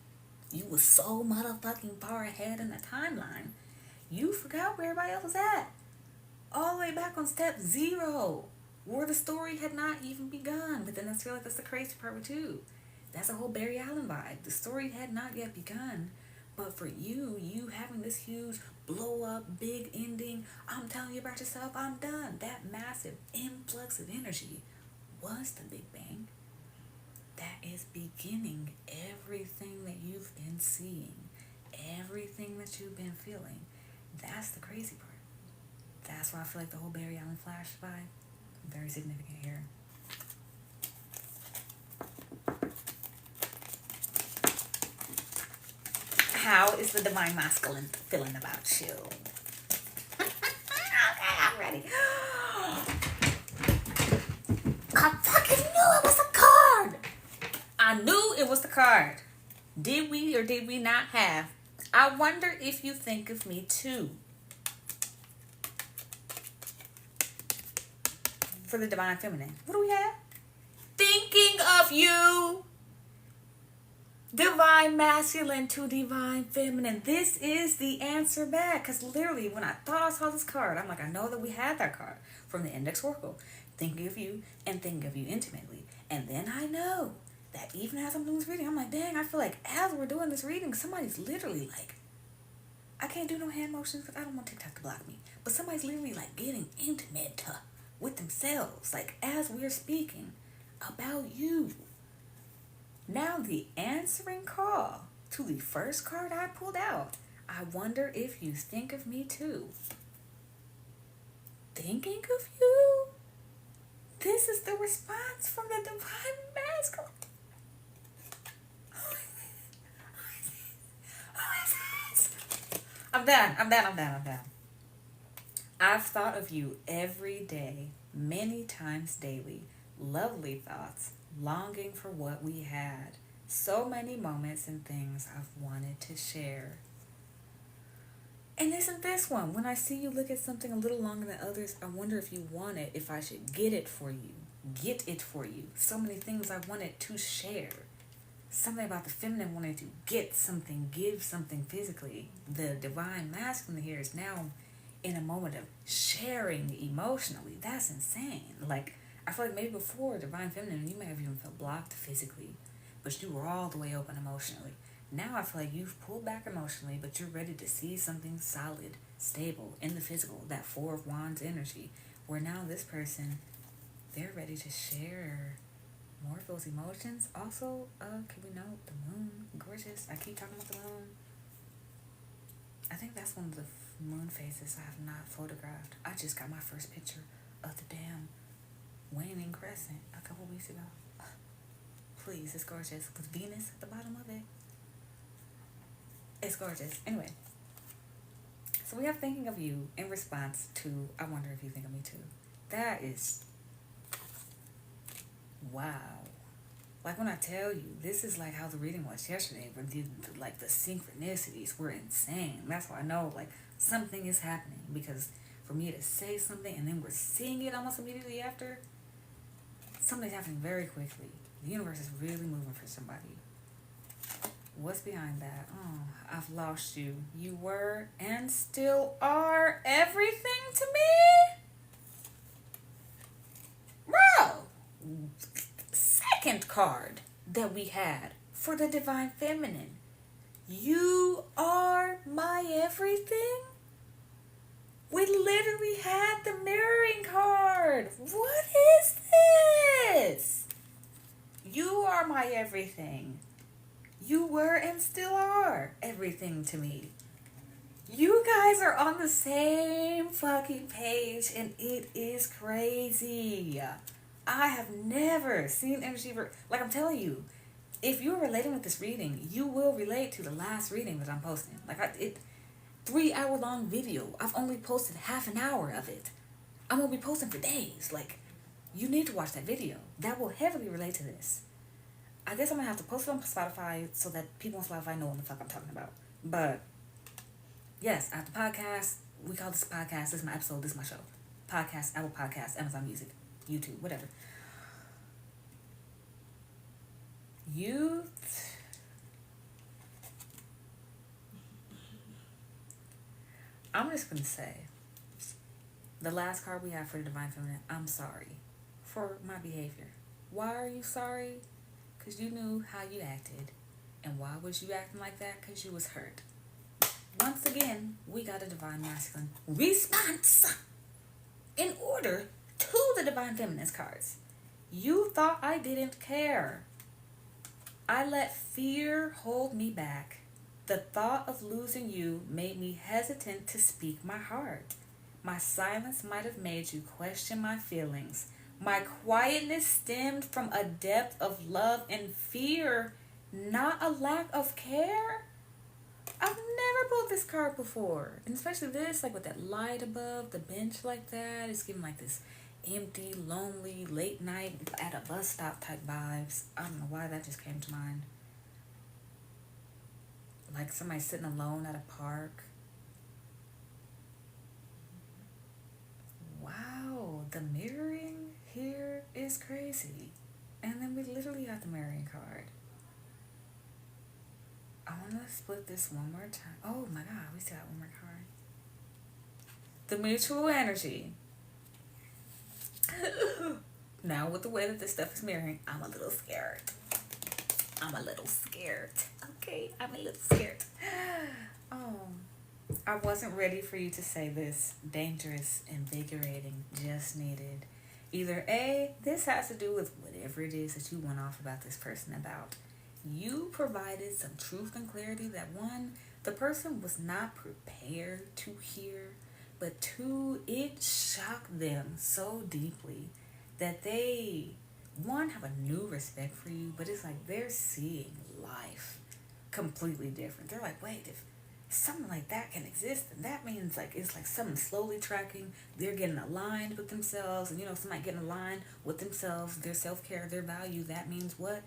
You were so motherfucking far ahead in the timeline, you forgot where everybody else was at. All the way back on step 0, where the story had not even begun. But then I feel like that's the crazy part too. That's a whole Barry Allen vibe. The story had not yet begun. But for you having this huge blow up, big ending, I'm telling you about yourself, I'm done. That massive influx of energy was the Big Bang. That is beginning everything that you've been seeing, everything that you've been feeling. That's the crazy part. That's why I feel like the whole Barry Allen flash vibe, very significant here. How is the divine masculine feeling about you? Okay, I'm ready. I fucking knew it was a card. I knew it was the card. Did we or did we not have? I wonder if you think of me too. For the divine feminine. What do we have? Thinking of you. Divine masculine to divine feminine. This is the answer back. Because literally, when I thought I saw this card, I'm like, I know that we had that card from the Index Oracle. Thinking of you and thinking of you intimately. And then I know that even as I'm doing this reading, I'm like, dang, I feel like as we're doing this reading, somebody's literally like, I can't do no hand motions because I don't want TikTok to block me. But somebody's literally like getting intimate with themselves. Like as we're speaking about you. Now the answering call to the first card I pulled out. I wonder if you think of me too. Thinking of you? This is the response from the divine masculine. Who is this? I'm done. I've thought of you every day, many times daily, lovely thoughts, longing for what we had. So many moments and things I've wanted to share. And isn't this one? When I see you look at something a little longer than others, I wonder if you want it, if I should get it for you. Get it for you. So many things I wanted to share. Something about the feminine wanting to get something, give something physically. The divine masculine here is now in a moment of sharing emotionally. That's insane. Like, I feel like maybe before divine feminine, you may have even felt blocked physically, but you were all the way open emotionally. Now I feel like you've pulled back emotionally, but you're ready to see something solid, stable, in the physical, that Four of Wands energy, where now this person, they're ready to share more of those emotions. Also, can we note the moon? Gorgeous. I keep talking about the moon. I think that's one of the moon phases I have not photographed. I just got my first picture of the damn waning crescent a couple weeks ago. Please, it's gorgeous. With Venus at the bottom of it. It's gorgeous. Anyway, so we have thinking of you in response to I wonder if you think of me too. That is, wow. Like when I tell you, this is like how the reading was yesterday. Like the synchronicities were insane. That's why I know like something is happening, because for me to say something and then we're seeing it almost immediately after, something's happening very quickly. The universe is really moving for somebody. What's behind that? Oh, I've lost you. You were and still are everything to me. Bro! Second card that we had for the divine feminine. You are my everything? We literally had the mirroring card. What is this? You are my everything. You were and still are everything to me. You guys are on the same fucking page, and it is crazy. I have never seen energy like I'm telling you. If you're relating with this reading, you will relate to the last reading that I'm posting. Like 3-hour long video. I've only posted half an hour of it. I'm gonna be posting for days. Like, you need to watch that video. That will heavily relate to this. I guess I'm gonna have to post it on Spotify so that people on Spotify know what the fuck I'm talking about. But yes, I have the podcast. We call this podcast. This is my episode. This is my show. Podcast, Apple Podcasts, Amazon Music, YouTube, whatever. Youth. I'm just gonna say, the last card we have for the divine feminine. I'm sorry for my behavior. Why are you sorry? Because you knew how you acted. And why was you acting like that? Because you was hurt. Once again, we got a divine masculine response in order to the divine feminine cards. You thought I didn't care. I let fear hold me back. The thought of losing you made me hesitant to speak my heart. My silence might have made you question my feelings. My quietness stemmed from a depth of love and fear, not a lack of care. I've never pulled this card before. And especially this, like with that light above the bench like that. It's giving like this empty, lonely, late night at a bus stop type vibes. I don't know why that just came to mind. Like somebody sitting alone at a park. Wow, the mirroring here is crazy. And then we literally got the mirroring card. I want to split this one more time. Oh my god, we still got one more card. The mutual energy. Now with the way that this stuff is mirroring, I'm a little scared. Okay, I'm a little scared. I wasn't ready for you to say this. Dangerous, invigorating, just needed. Either A, this has to do with whatever it is that you went off about this person about. You provided some truth and clarity that one, the person was not prepared to hear, but two, it shocked them so deeply that they, one, have a new respect for you, but it's like they're seeing life completely different. They're like, wait, something like that can exist, and that means like it's like something slowly tracking. They're getting aligned with themselves, and somebody getting aligned with themselves, their self-care, their value. That means what?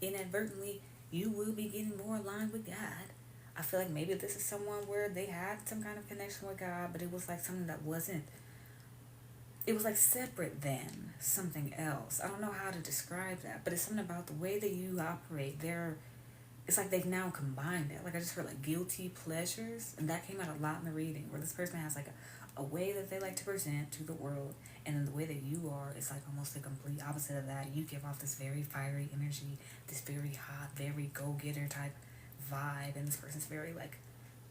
Inadvertently, you will be getting more aligned with God. I feel like maybe this is someone where they had some kind of connection with God, but it was like something that wasn't, it was like separate than something else. I don't know how to describe that, but it's something about the way that you operate. It's like they've now combined it. Like I just heard like guilty pleasures, and that came out a lot in the reading, where this person has like a way that they like to present to the world, and then the way that you are is like almost the complete opposite of that. You give off this very fiery energy, this very hot, very go-getter type vibe, and this person's very like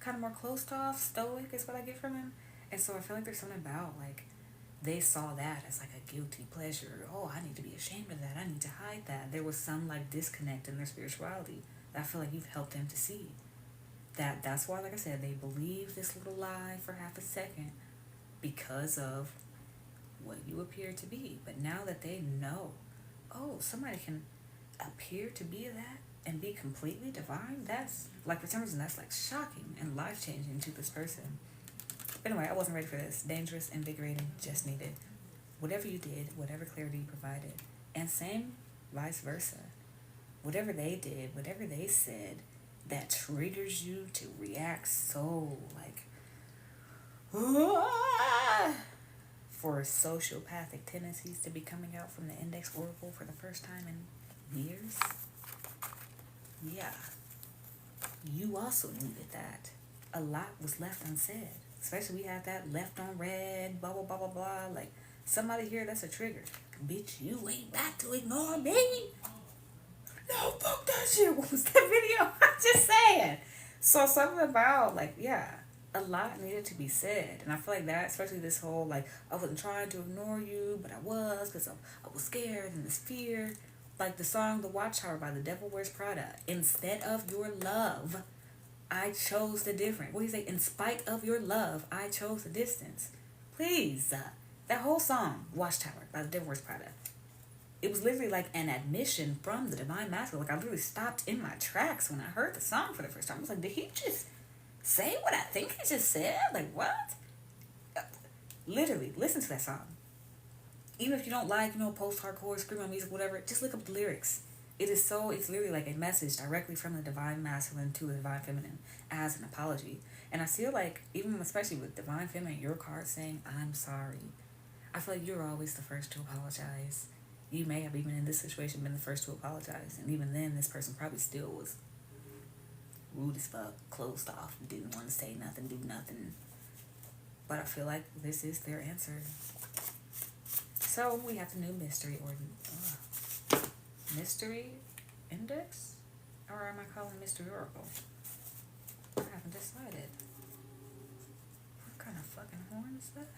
kind of more closed off, stoic is what I get from him. And so I feel like there's something about like they saw that as like a guilty pleasure. Oh, I need to be ashamed of that. I need to hide that. There was some like disconnect in their spirituality that I feel like you've helped them to see. That's why, like I said, they believe this little lie for half a second because of what you appear to be. But now that they know, oh, somebody can appear to be that and be completely divine, that's like for some reason that's like shocking and life changing to this person. Anyway, I wasn't ready for this. Dangerous, invigorating, just needed. Whatever you did, whatever clarity you provided. And same vice versa. Whatever they did, whatever they said, that triggers you to react so like, for sociopathic tendencies to be coming out from the index oracle for the first time in years. Yeah. You also needed that. A lot was left unsaid. Especially we had that left on red, blah, blah, blah, blah, blah. Like, somebody here, that's a trigger. Bitch, you ain't got to ignore me. No, fuck that shit. What was that video? I'm just saying. So something about, like, yeah, a lot needed to be said. And I feel like that, especially this whole, like, I wasn't trying to ignore you, but I was because I was scared and this fear. Like the song The Watchtower by The Devil Wears Prada. Instead of your love, I chose the different. What do you say? In spite of your love, I chose the distance. Please. That whole song, Watchtower by The Devil Wears Prada. It was literally like an admission from the Divine Masculine. Like I literally stopped in my tracks when I heard the song for the first time. I was like, did he just say what I think he just said? Like what? Literally, listen to that song. Even if you don't like, post-hardcore, screamo music, whatever, just look up the lyrics. It's literally like a message directly from the Divine Masculine to the Divine Feminine as an apology. And I feel like, even especially with Divine Feminine, your card saying, I'm sorry. I feel like you're always the first to apologize. You may have even in this situation been the first to apologize. And even then, this person probably still was rude as fuck, closed off, didn't want to say nothing, do nothing. But I feel like this is their answer. So we have the new mystery mystery index? Or am I calling mystery oracle? I haven't decided. What kind of fucking horn is that?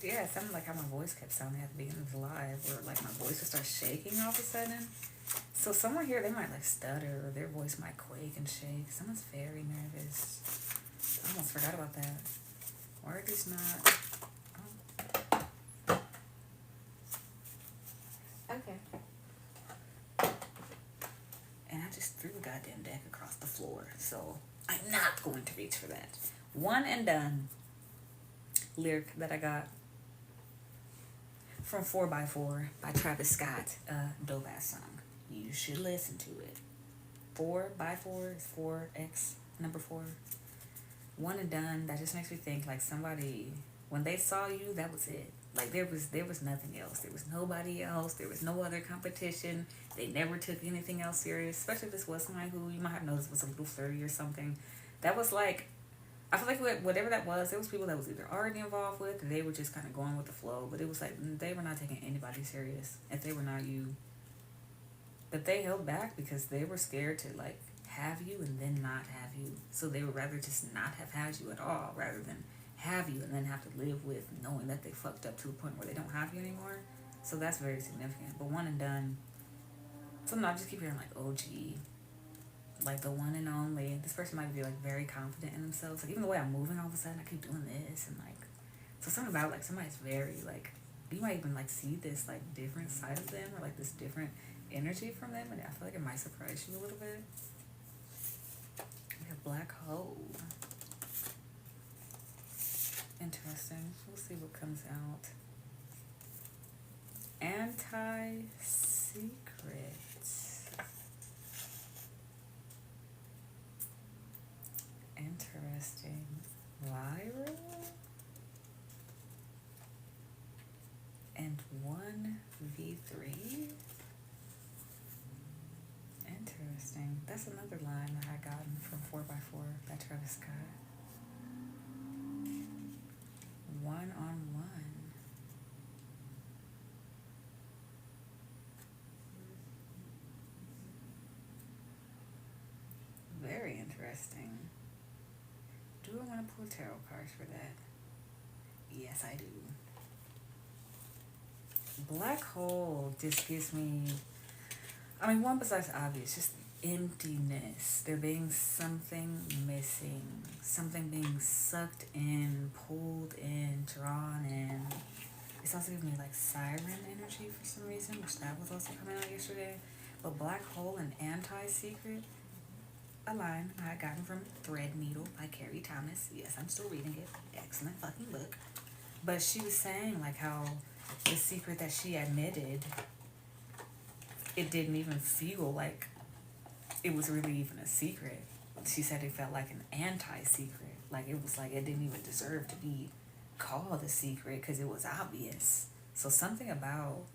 Yeah, it sounded like how my voice kept sounding at the beginning of the live, where like my voice would start shaking all of a sudden. So somewhere here they might like stutter, or their voice might quake and shake. Someone's very nervous. I almost forgot about that. Word is not. Oh. Okay. And I just threw the goddamn deck across the floor, so I'm not going to reach for that. One and done lyric that I got from 4x4 by Travis Scott, dope ass song. You should listen to it. 4x4 is 4x number 4. One and done. That just makes me think like somebody, when they saw you, that was it. Like there was nothing else. There was nobody else. There was no other competition. They never took anything else serious. Especially if this was somebody who you might have noticed was a little flirty or something. That was like, I feel like whatever that was, there was people that was either already involved with, or they were just kind of going with the flow. But it was like they were not taking anybody serious if they were not you. But they held back because they were scared to like have you and then not have you. So they would rather just not have had you at all rather than have you and then have to live with knowing that they fucked up to a point where they don't have you anymore. So that's very significant. But one and done. Sometimes I just keep hearing like OG, like the one and only. This person might be like very confident in themselves. Like even the way I'm moving, all of a sudden I keep doing this and like, so something about like somebody's very like, you might even like see this like different side of them or like this different energy from them, and I feel like it might surprise you a little bit. We have black hole. Interesting. We'll see what comes out. Anti-secret. Interesting. Viral. And 1v3. Interesting. That's another line that I gotten from 4x4 by Travis Scott. 1-on-1. Very interesting. Do I want to pull tarot cards for that? Yes, I do. Black hole just gives me, I mean, one besides obvious, just emptiness. There being something missing, something being sucked in, pulled in, drawn in. It's also giving me like siren energy for some reason, which that was also coming out yesterday. But black hole and anti-secret, a line I had gotten from Thread Needle by Carrie Thomas. Yes, I'm still reading it. Excellent fucking book. But she was saying like how the secret that she admitted, it didn't even feel like it was really even a secret. She said it felt like an anti-secret. Like it was like it didn't even deserve to be called a secret because it was obvious. So something about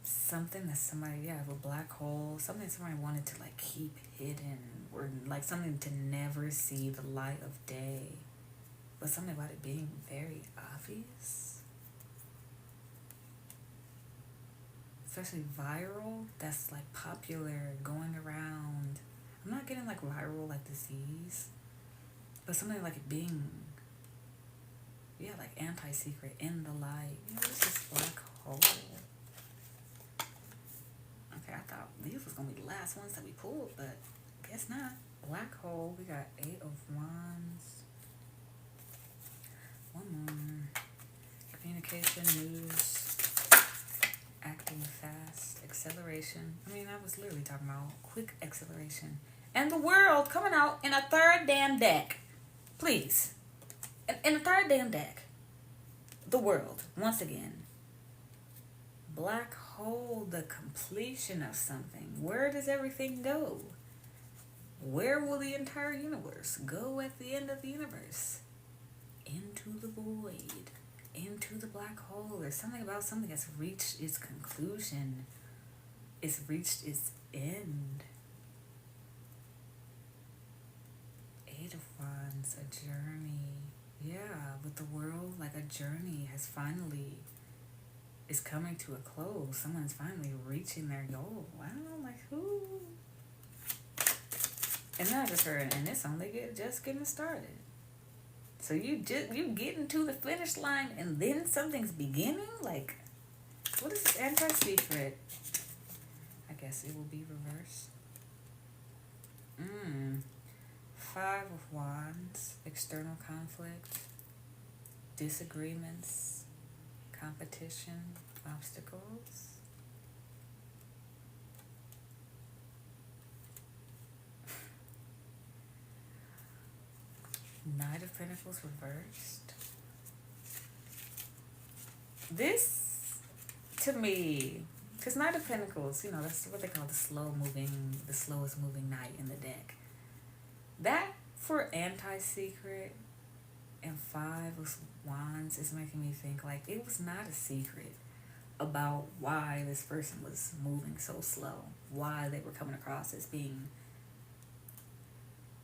something that somebody, yeah, a black hole, something somebody wanted to like keep hidden, or like something to never see the light of day. But something about it being very obvious. Especially viral, that's like popular, going around. I'm not getting like viral like disease, but something like it being, yeah, like anti-secret, in the light. You know, it's just black hole. Okay, I thought these was gonna be the last ones that we pulled, but guess not. Black hole, we got 8 of Wands. One more. Communication, news, acting fast, acceleration. I mean, I was literally talking about quick acceleration. And the world coming out in a third damn deck. Please. In a third damn deck. The world, once again. Black hole, the completion of something. Where does everything go? Where will the entire universe go at the end of the universe? Into the void, into the black hole. There's something about something that's reached its conclusion. It's reached its end. 8 of Wands, a journey. Yeah, with the world, like a journey has finally, is coming to a close. Someone's finally reaching their goal. I don't know, like who? And then I just heard, and it's only just getting started. So you getting to the finish line and then something's beginning? Like, what is this anti-secret? I guess it will be reversed. 5 of Wands, external conflict, disagreements, competition, obstacles. Knight of Pentacles reversed. This, to me, because Knight of Pentacles, you know, that's what they call the slowest moving knight in the deck. That for anti-secret and 5 of Wands is making me think like it was not a secret about why this person was moving so slow, why they were coming across as being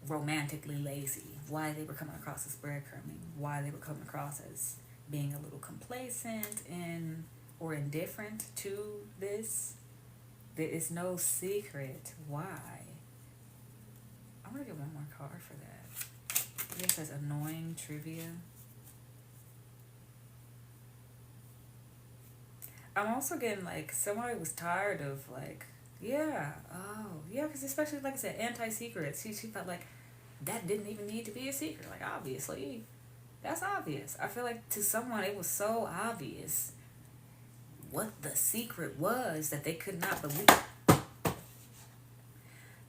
romantically lazy, why they were coming across as breadcrumbing, why they were coming across as being a little complacent and or indifferent to this. There is no secret why. I'm gonna get one more card for that. It says annoying trivia. I'm also getting like somebody was tired of like, yeah, oh yeah, because especially like I said, anti-secret. She felt like that didn't even need to be a secret. Like obviously, that's obvious. I feel like to someone it was so obvious. what the secret was that they could not believe.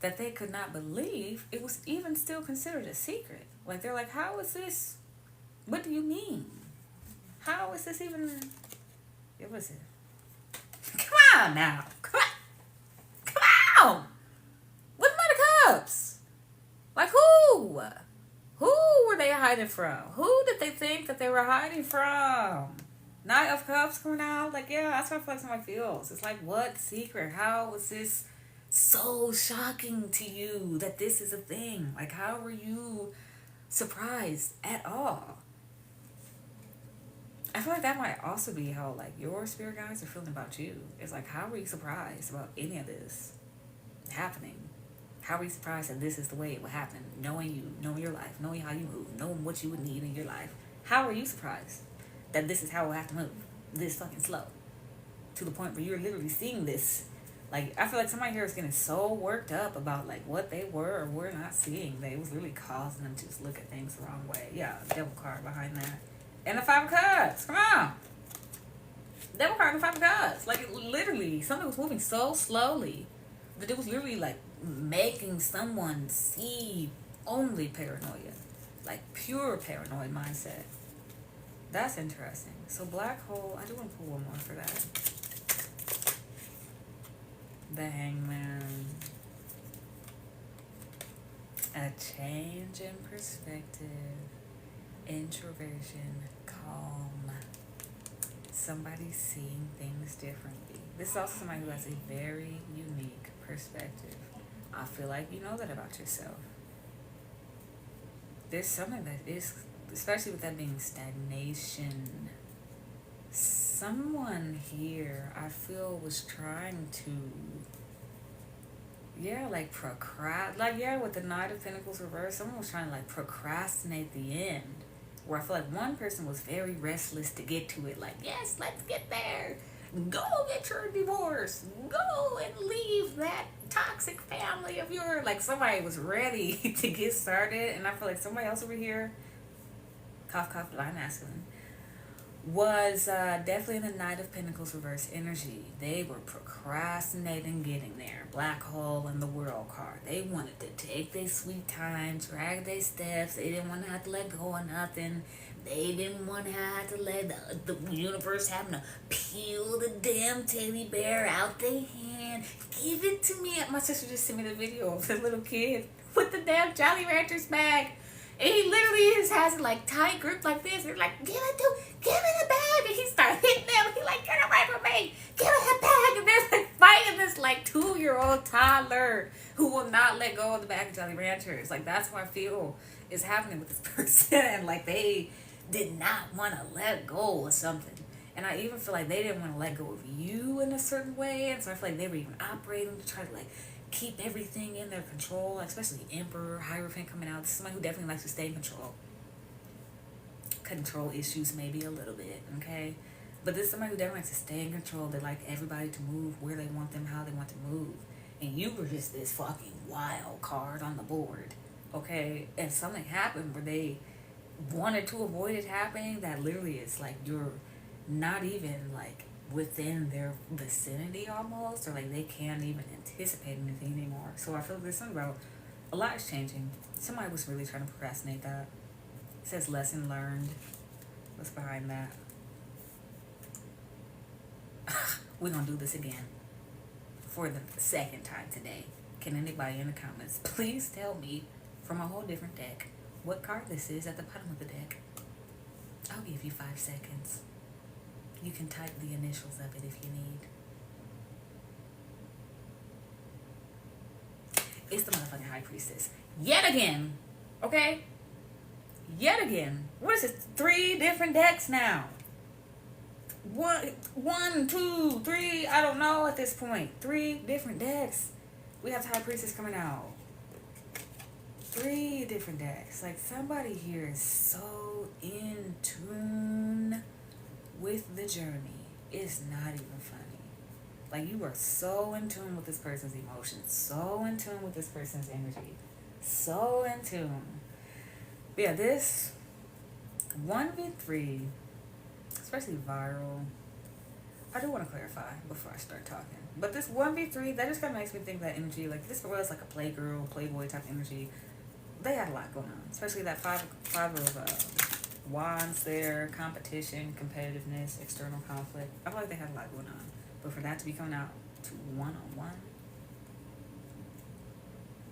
That they could not believe it was even still considered a secret. Like, they're like, how is this? What do you mean? How is this even? It was it. Come on now. Come on. Come on. What about the Cups? Like, who? Who were they hiding from? Who did they think that they were hiding from? Knight of Cups coming out? Like, yeah, that's what I feel like somebody feels. It's like, what secret? How was this so shocking to you that this is a thing? Like, how were you surprised at all? I feel like that might also be how, like, your spirit guides are feeling about you. It's like, how were you surprised about any of this happening? How were you surprised that this is the way it would happen? Knowing you, knowing your life, knowing how you move, knowing what you would need in your life. How are you surprised that this is how it would have to move? This fucking slow. To the point where you're literally seeing this. Like, I feel like somebody here is getting so worked up about, like, what they were or were not seeing. That it was literally causing them to just look at things the wrong way. Yeah, devil card behind that. And the Five of Cups. Come on. Devil card and the Five of Cups. Like, it literally, something was moving so slowly that it was literally, like, making someone see only paranoia. Like, pure paranoid mindset. That's interesting. So, Black Hole, I do want to pull one more for that. The Hangman. A change in perspective. Introversion. Calm. Somebody seeing things differently. This is also somebody who has a very unique perspective. I feel like you know that about yourself. There's something that is, especially with that being stagnation. Someone here, I feel, was trying to, like, with the Knight of Pentacles reversed, someone was trying to, like, procrastinate the end. Where I feel like one person was very restless to get to it. Like, yes, let's get there. Go get your divorce. Go and leave that toxic family of yours. Like, somebody was ready to get started. And I feel like somebody else over here, cough, cough, blind masculine, was definitely in the Knight of Pentacles reverse energy. They were procrastinating getting there. Black Hole and the World card. They wanted to take their sweet time, drag their steps. They didn't want to have to let go of nothing. They didn't want to have to let the universe having to peel the damn teddy bear out their hand. Give it to me. My sister just sent me the video of the little kid with the damn Jolly Ranchers bag. And he literally just has it like tight grip like this. They're like, give me the bag. And he starts hitting them. He's like, get away from me. Give me the bag. And they're like fighting this like 2-year-old toddler who will not let go of the bag of Jolly Ranchers. Like, that's what I feel is happening with this person. Like, they did not want to let go of something. And I even feel like they didn't want to let go of you in a certain way. And so I feel like they were even operating to try to, like, keep everything in their control, like, especially Emperor, Hierophant coming out. This is somebody who definitely likes to stay in control. Control issues maybe a little bit, okay? But this is somebody who definitely likes to stay in control. They like everybody to move where they want them, how they want to move. And you were just this fucking wild card on the board, okay? And something happened where they wanted to avoid it happening that literally is like you're not even like within their vicinity almost, or like they can't even anticipate anything anymore. So I feel like there's something about a lot is changing. Somebody was really trying to procrastinate that. It says lesson learned. What's behind that? We're gonna do this again for the second time today. Can anybody in the comments please tell me from a whole different deck what card this is at the bottom of the deck? I'll give you 5 seconds. You can type the initials of it if you need. It's the motherfucking High Priestess. Yet again. Okay? Yet again. What is this? 3 different decks now. 1, 2, 3. I don't know at this point. 3 different decks. We have the High Priestess coming out. 3 different decks. Like, somebody here is so in tune with the journey. It's not even funny. Like, you are so in tune with this person's emotions, so in tune with this person's energy, so in tune. But yeah, this 1v3, especially viral, I do want to clarify before I start talking. But this 1v3, that just kind of makes me think that energy, like this was like a playgirl, playboy type energy. They had a lot going on, especially that five of wands there, competition, competitiveness, external conflict. I feel like they had a lot going on. But for that to be coming out to one-on-one,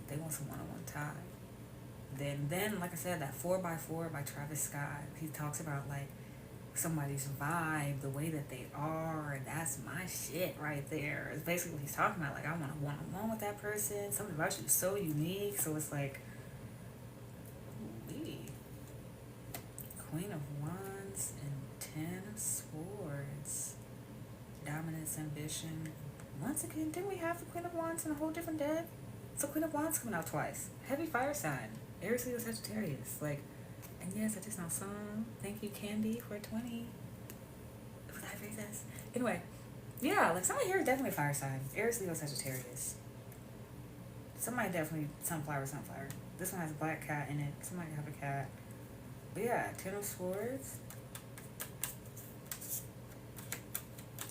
they want some one-on-one time. Then like I said, that 4x4 by Travis Scott, he talks about like somebody's vibe, the way that they are, and that's my shit right there. It's basically what he's talking about. Like, I want a one-on-one with that person. Something about you is so unique. So it's like, ooh, Queen of Wands and Ten of Swords. Dominance, ambition. Once again, didn't we have the Queen of Wands in a whole different deck? So Queen of Wands coming out twice. Heavy fire sign. Aries, Leo, Sagittarius. Like, and yes, I just know some. Thank you, Candy, for 20. For the High Priestesses. Anyway, yeah, like somebody here is definitely a fire sign. Aries, Leo, Sagittarius. Somebody definitely sunflower. This one has a black cat in it. Somebody have a cat. But yeah, Ten of Swords.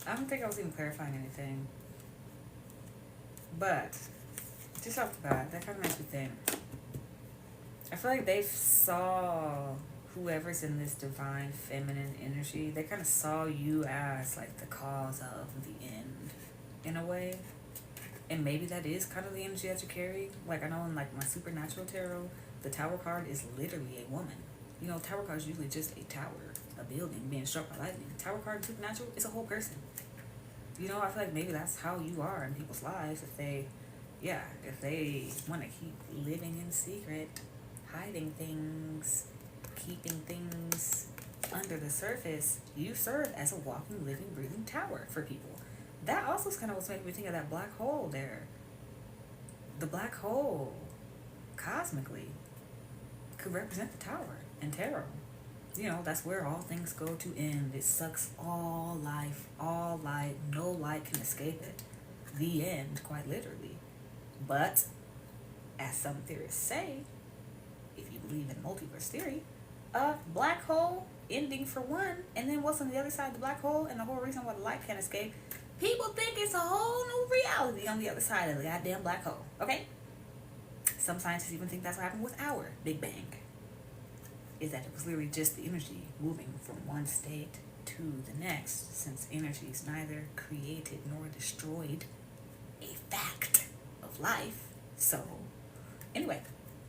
I don't think I was even clarifying anything. But, just off the bat, that kind of makes me think. I feel like they saw whoever's in this divine feminine energy, they kind of saw you as like the cause of the end, in a way. And maybe that is kind of the energy that you carry. Like, I know in like my supernatural tarot, the tower card is literally a woman. You know, tower card is usually just a tower, a building being struck by lightning. Tower card in supernatural is a whole person. You know, I feel like maybe that's how you are in people's lives. If they want to keep living in secret, hiding things, keeping things under the surface, you serve as a walking, living, breathing tower for people. That also is kind of what's making me think of that black hole there. The black hole, cosmically, could represent the tower in tarot. You know, that's where all things go to end. It sucks all life, all light. No light can escape it. The end, quite literally. But, as some theorists say, if you believe in multiverse theory, a black hole ending for one, and then what's on the other side of the black hole, and the whole reason why the light can't escape, people think it's a whole new reality on the other side of the goddamn black hole. Okay? Some scientists even think that's what happened with our Big Bang. Is that it was literally just the energy moving from one state to the next, since energy is neither created nor destroyed, a fact of life. So, anyway,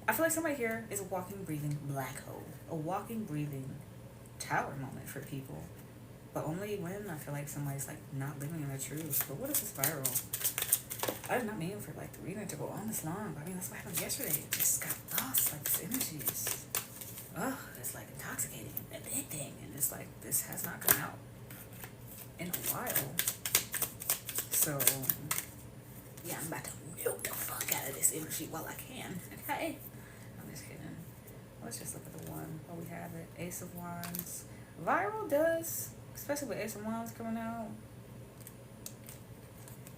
I feel like somebody here is a walking, breathing black hole, a walking, breathing tower moment for people, but only when I feel like somebody's like not living in their truth. But what is this viral? I did not mean for like the reading to go on this long, but I mean that's what happened yesterday. It just got lost, like this energy is. Oh, it's like intoxicating and addicting, and it's like this has not come out in a while. So, yeah, I'm about to milk the fuck out of this energy while I can. Okay? I'm just kidding. Let's just look at the one. Oh, we have it. Ace of Wands. Viral does, especially with Ace of Wands coming out,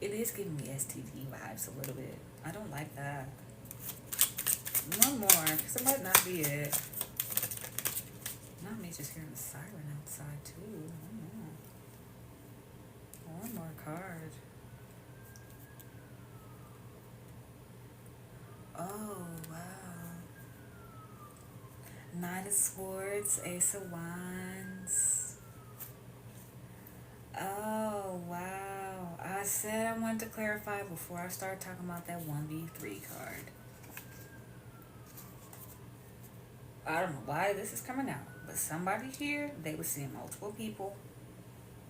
it is giving me STD vibes a little bit. I don't like that. One more, because it might not be it. Not me just hearing the siren outside too. I don't know. One more card. Oh, wow. Knight of Swords, Ace of Wands. Oh, wow. I said I wanted to clarify before I start talking about that 1v3 card. I don't know why this is coming out, but somebody here, they were seeing multiple people.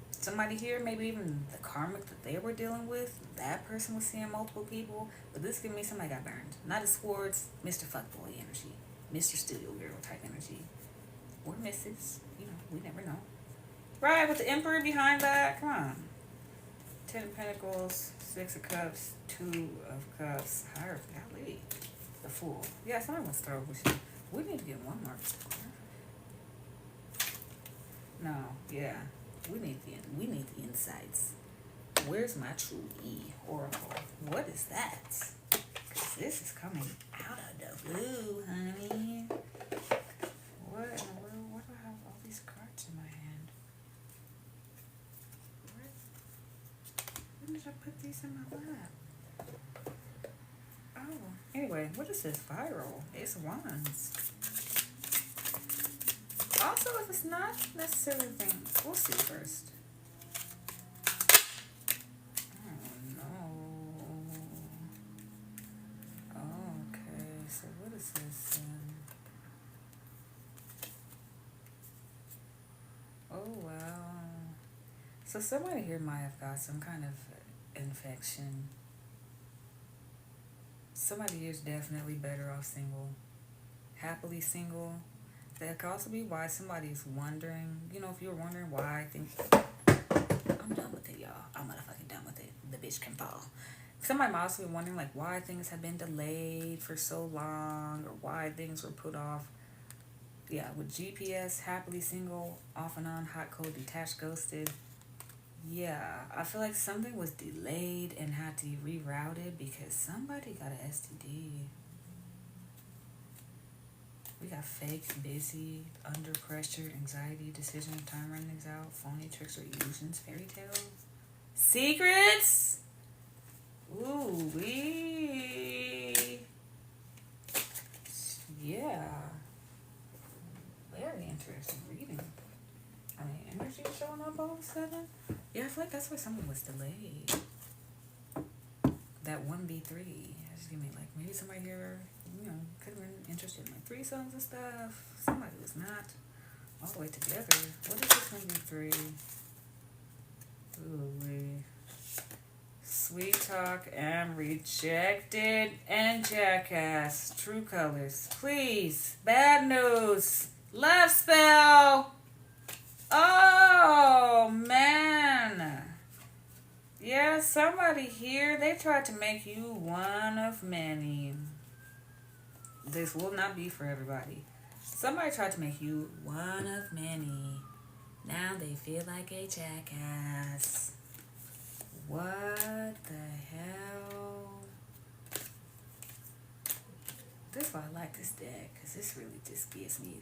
Somebody here, maybe even the karmic that they were dealing with, that person was seeing multiple people. But this giving me somebody got burned. Not a Swords, Mr. Fuckboy energy. Mr. Studio Weirdo type energy. Or Mrs. You know, we never know. Right, with the Emperor behind that. Come on. 10 of Pentacles, 6 of Cups, 2 of Cups. Higher, golly. The Fool. Yeah, somebody wants to throw with you. We need to get one more. No, yeah. We need the insights. Where's my true E Oracle? What is that? Because this is coming out of the blue, honey. What in the world? Why do I have all these cards in my hand? I put these in my lap? Oh, anyway, what is this? Viral. It's wands. Also, if it's not necessarily a thing, we'll see first. Oh no. Okay, so what is this? Oh wow. So somebody here might have got some kind of infection. Somebody here is definitely better off single. Happily single. That could also be why somebody is wondering, you know, if you're wondering why I think I'm done with it, y'all. I'm motherfucking done with it. The bitch can fall. Somebody might also be wondering like why things have been delayed for so long or why things were put off. Yeah, with GPS, happily single, off and on, hot, cold, detached, ghosted. Yeah, I feel like something was delayed and had to be rerouted because somebody got an STD. We got fake, busy, under pressure, anxiety, decision of time running out, phony tricks or illusions, fairy tales, secrets. Ooh, yeah, very interesting reading. I mean, energy showing up all of a sudden. Yeah, I feel like that's why something was delayed. That 1v3. Just give me like maybe somebody here, you know, could have been interested in like threesomes and stuff. Somebody was not all the way together. What is this 1v3? Ooh, sweet talk and rejected and jackass. True colors. Please. Bad news. Love spell. Oh man. Yeah, somebody here, they tried to make you one of many. This will not be for everybody. Somebody tried to make you one of many. Now they feel like a jackass. What the hell? This is why I like this deck, because this really just gives me,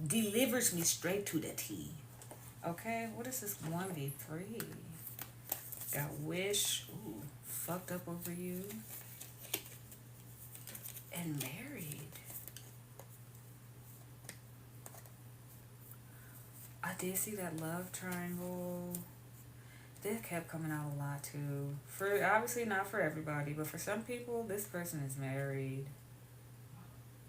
delivers me straight to the T. Okay, what is this 1v3? Got wish, ooh, fucked up over you, and married. I did see that love triangle. This kept coming out a lot too. For obviously not for everybody, but for some people, this person is married.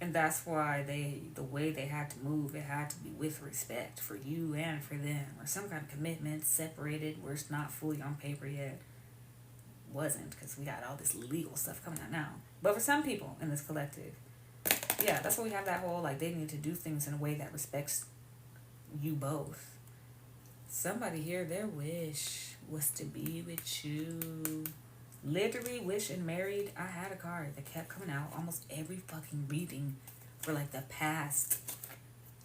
And that's why the way they had to move, it had to be with respect for you and for them. Or some kind of commitment, separated, where it's not fully on paper yet. Wasn't, because we got all this legal stuff coming out now. But for some people in this collective, yeah, that's why we have that whole, like, they need to do things in a way that respects you both. Somebody here, their wish was to be with you. Literally wish and married. I had a card that kept coming out almost every fucking reading for like the past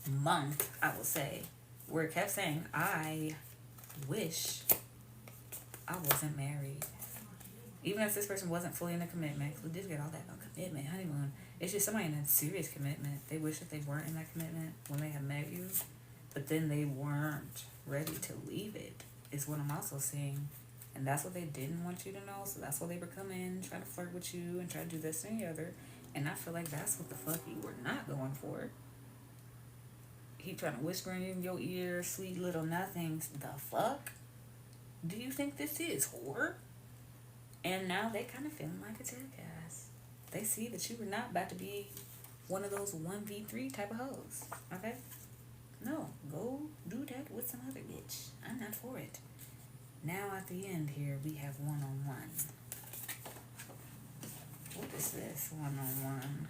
month, I will say, where it kept saying, I wish I wasn't married. Even if this person wasn't fully in a commitment, because we did get all that about commitment, honeymoon. It's just somebody in a serious commitment. They wish that they weren't in that commitment when they had met you, but then they weren't ready to leave it, is what I'm also seeing. And that's what they didn't want you to know, so that's why they were coming, trying to flirt with you and try to do this and the other. And I feel like that's what the fuck you were not going for. He trying to whisper in your ear, sweet little nothings. The fuck? Do you think this is, whore? And now they kind of feeling like a jackass. They see that you were not about to be one of those 1v3 type of hoes. Okay? No, go do that with some other bitch. I'm not for it. Now at the end here, we have one-on-one. What is this one-on-one?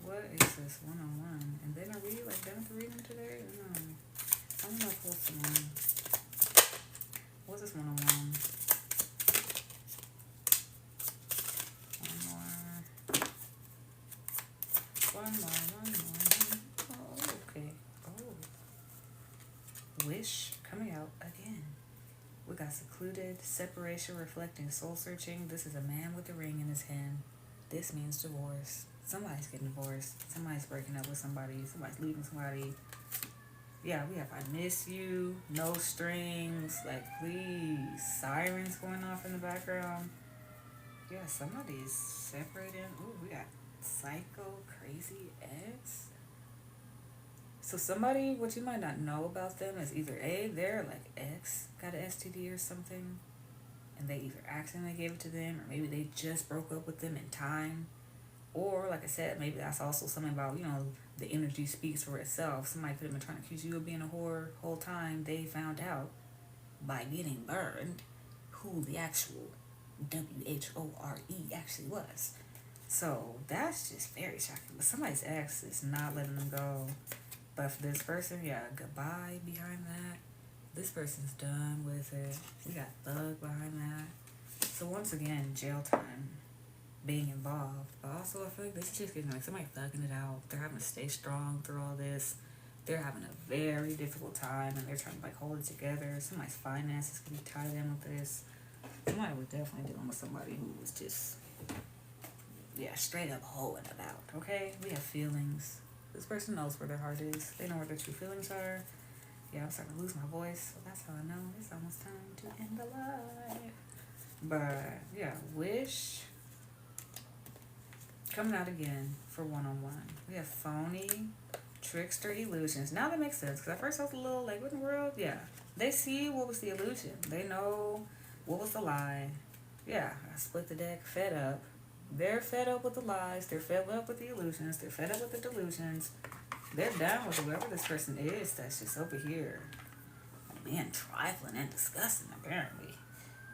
What is this one-on-one? And then are we like done for reading today? No. I don't know if we'll see. What's this one-on-one? One more. Oh, okay. Oh. Wish coming out again. We got secluded, separation, reflecting, soul searching. This is a man with a ring in his hand. This means divorce. Somebody's getting divorced. Somebody's breaking up with somebody. Somebody's leaving somebody. Yeah, we have I miss you, no strings, like please, sirens going off in the background. Yeah, somebody's separating. Ooh, we got psycho, crazy ex. So somebody, what you might not know about them is either A, their like ex got an STD or something, and they either accidentally gave it to them, or maybe they just broke up with them in time. Or, like I said, maybe that's also something about, the energy speaks for itself. Somebody could have been trying to accuse you of being a whore whole time. They found out by getting burned who the actual WHORE actually was. So that's just very shocking. But somebody's ex is not letting them go. But for this person, yeah, goodbye behind that. This person's done with it. We got thug behind that. So once again, jail time being involved. But also, I feel like this is just getting like somebody thugging it out. They're having to stay strong through all this. They're having a very difficult time and they're trying to like hold it together. Somebody's finances can be tied in with this. Somebody was definitely dealing with somebody who was just, yeah, straight up holding it out. Okay? We have feelings. This person knows where their heart is. They know where their true feelings are. Yeah, I'm starting to lose my voice. So that's how I know it's almost time to end the live. But yeah, wish coming out again for one-on-one. We have phony, trickster, illusions. Now that makes sense, because at first I was a little like, what in the world? Yeah. They see what was the illusion. They know what was the lie. Yeah, I split the deck, fed up. They're fed up with the lies. They're fed up with the illusions. They're fed up with the delusions. They're down with whoever this person is that's just over here being trifling and disgusting, apparently.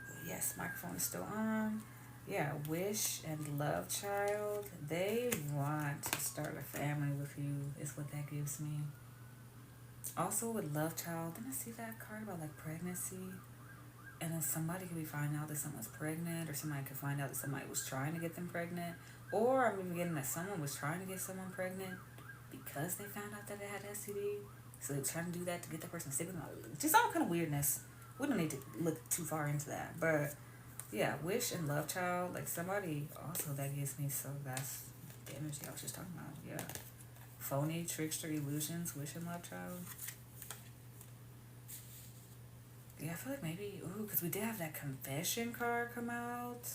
But yes, microphone is still on. Yeah, wish and love child. They want to start a family with you, is what that gives me. Also with love child, didn't I see that card about like pregnancy? And then somebody could be finding out that someone's pregnant, or somebody could find out that somebody was trying to get them pregnant. Or I'm even getting that someone was trying to get someone pregnant because they found out that they had STD. So they were trying to do that to get the person sick with them. Just all kind of weirdness. We don't need to look too far into that. But yeah, wish and love child, like somebody also that gives me, so that's the energy I was just talking about. Yeah, phony, trickster, illusions, wish and love child. Yeah, I feel like maybe, because we did have that confession card come out.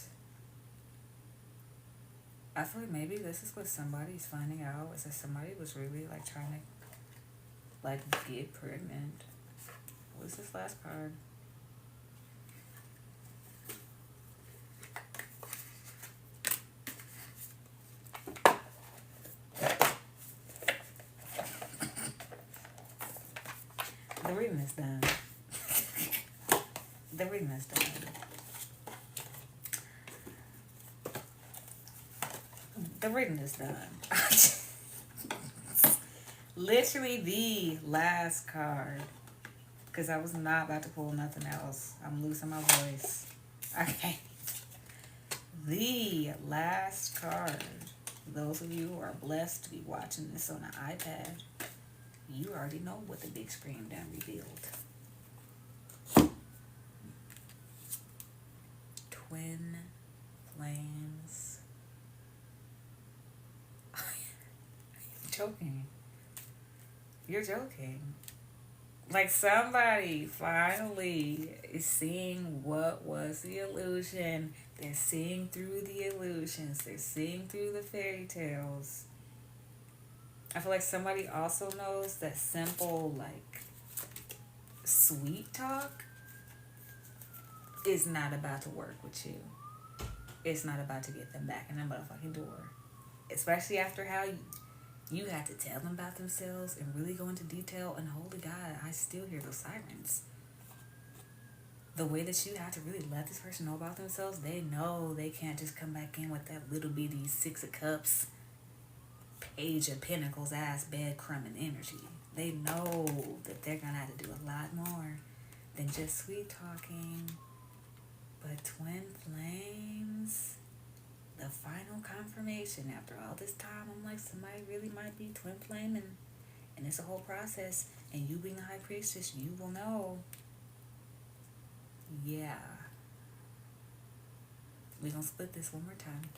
I feel like maybe this is what somebody's finding out, is that somebody was really like trying to like get pregnant. What is this last card? The reading is done. The reading is done. The reading is done. Literally the last card. Because I was not about to pull nothing else. I'm losing my voice. Okay. The last card. Those of you who are blessed to be watching this on an iPad, you already know what the big screen done revealed. Twin flames. Joking. You're joking. Like somebody finally is seeing what was the illusion. They're seeing through the illusions. They're seeing through the fairy tales. I feel like somebody also knows that simple, like, sweet talk is not about to work with you. It's not about to get them back in the motherfucking door. Especially after how you had to tell them about themselves and really go into detail. And holy God, I still hear those sirens. The way that you have to really let this person know about themselves, they know they can't just come back in with that little bitty Six of Cups, Page of Pentacles ass breadcrumbing energy. They know that they're gonna have to do a lot more than just sweet talking. But twin flames, the final confirmation after all this time, I'm like, somebody really might be twin flaming. And it's a whole process. And you being a high priestess, you will know. Yeah. We're gonna split this one more time.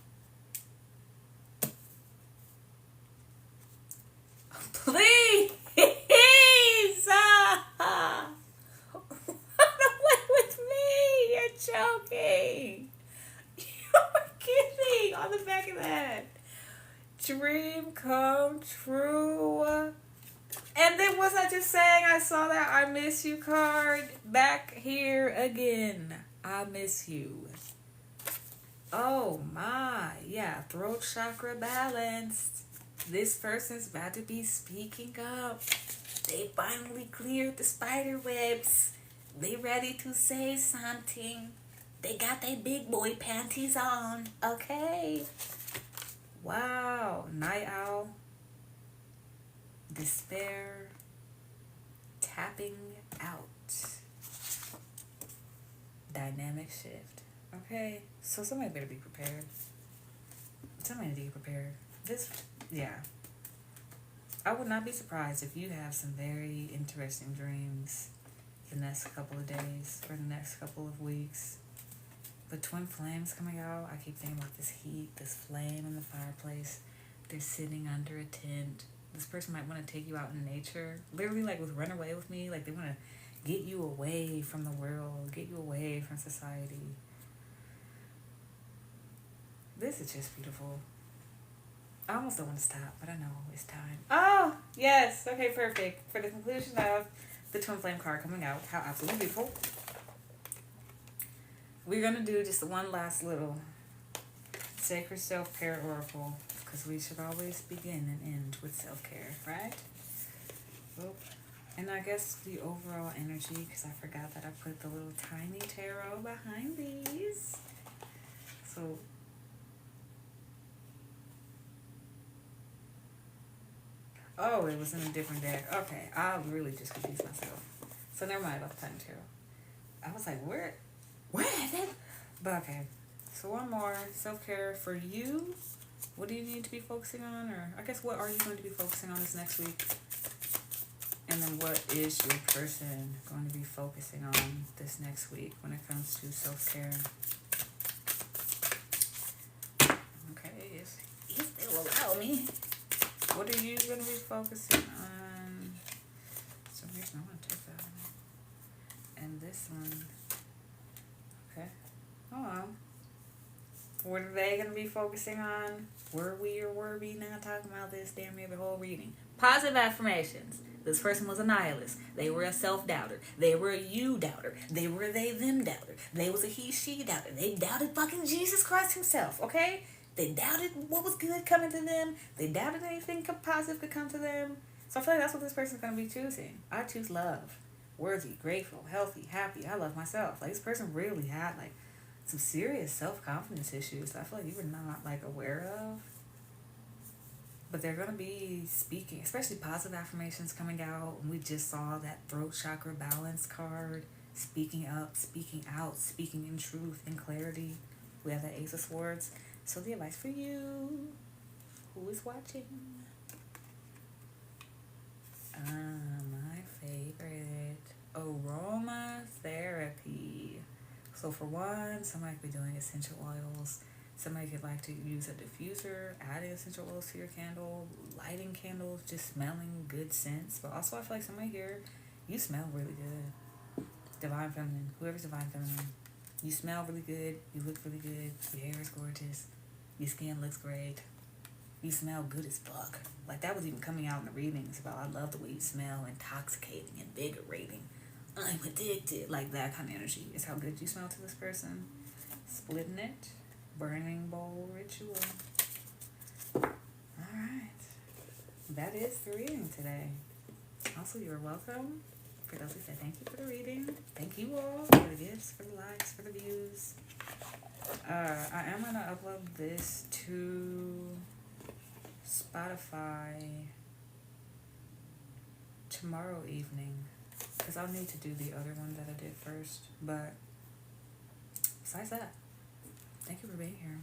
Please! dream come true. And then was I just saying I saw that I miss you card back here again. I miss you. Oh my, yeah, throat chakra balanced. This person's about to be speaking up. They finally cleared the spider webs. They ready to say something. They got their big boy panties on. Okay. Wow. Night owl. Despair. Tapping out. Dynamic shift. Okay. So somebody better be prepared. Somebody need to be prepared. Yeah. I would not be surprised if you have some very interesting dreams the next couple of days or the next couple of weeks. The twin flames coming out, I keep thinking about this heat, this flame in the fireplace. They're sitting under a tent. This person might want to take you out in nature. Literally like with Run Away With Me. Like they want to get you away from the world, get you away from society. This is just beautiful. I almost don't want to stop, but I know it's time. Oh, yes. Okay, perfect. For the conclusion of the Twin Flame card coming out. How absolutely beautiful. We're going to do just one last little Sacred Self-Care Oracle, because we should always begin and end with self-care, right? Oop. And I guess the overall energy, because I forgot that I put the little tiny tarot behind these. So... oh, it was in a different deck. Okay, I really just confused myself. So never mind about the tiny tarot. I was like, where is it? But okay. So one more. Self-care for you. What do you need to be focusing on? Or I guess what are you going to be focusing on this next week? And then what is your person going to be focusing on this next week when it comes to self-care? Okay, if they will allow me. What are you going to be focusing on? For some reason I want to take that one. And this one. Okay. Oh well. What are they going to be focusing on? Were we or were we not talking about this damn near the whole reading? Positive affirmations. This person was a nihilist. They were a self-doubter. They were a you-doubter. They were a they-them doubter. They was a he-she doubter. They doubted fucking Jesus Christ himself, okay? They doubted what was good coming to them. They doubted anything positive could come to them. So I feel like that's what this person's going to be choosing. I choose love. Worthy, grateful, healthy, happy. I love myself. Like, this person really had, like, some serious self-confidence issues that I feel like you were not, like, aware of. But they're going to be speaking, especially positive affirmations coming out. And we just saw that throat chakra balance card. Speaking up, speaking out, speaking in truth and clarity. We have the Ace of Swords. So the advice for you, who is watching? My favorite, aromatherapy. So for one, somebody could be doing essential oils. Somebody could like to use a diffuser, adding essential oils to your candle, lighting candles, just smelling good scents. But also I feel like somebody here, you smell really good. Divine Feminine, whoever's Divine Feminine. You smell really good, you look really good, your hair is gorgeous, your skin looks great, you smell good as fuck. Like that was even coming out in the readings about I love the way you smell, intoxicating, invigorating, I'm addicted. Like that kind of energy is how good you smell to this person. Splitting it, burning bowl ritual. Alright, that is the reading today. Also, you're welcome. For those who said thank you for the reading, thank you all for the gifts, for the likes, for the views. I am going to upload this to Spotify tomorrow evening because I'll need to do the other one that I did first. But besides that, thank you for being here.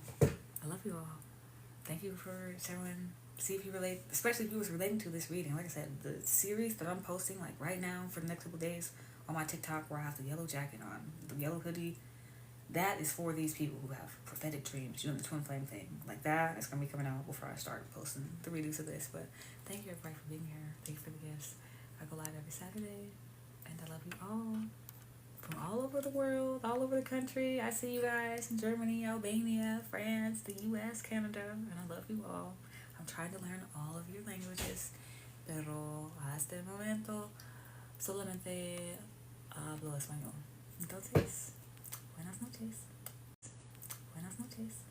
I love you all. Thank you for showing. See if you relate, especially if you was relating to this reading. Like I said, the series that I'm posting like right now for the next couple of days on my TikTok where I have the yellow jacket on, the yellow hoodie, that is for these people who have prophetic dreams, doing the twin flame thing. Like that is going to be coming out before I start posting the readings of this. But thank you everybody for being here. Thank you for the gifts. I go live every Saturday and I love you all. From all over the world, all over the country. I see you guys in Germany, Albania, France, the US, Canada, and I love you all. I'm trying to learn all of your languages, pero hasta el momento solamente hablo español. Entonces, buenas noches. Buenas noches.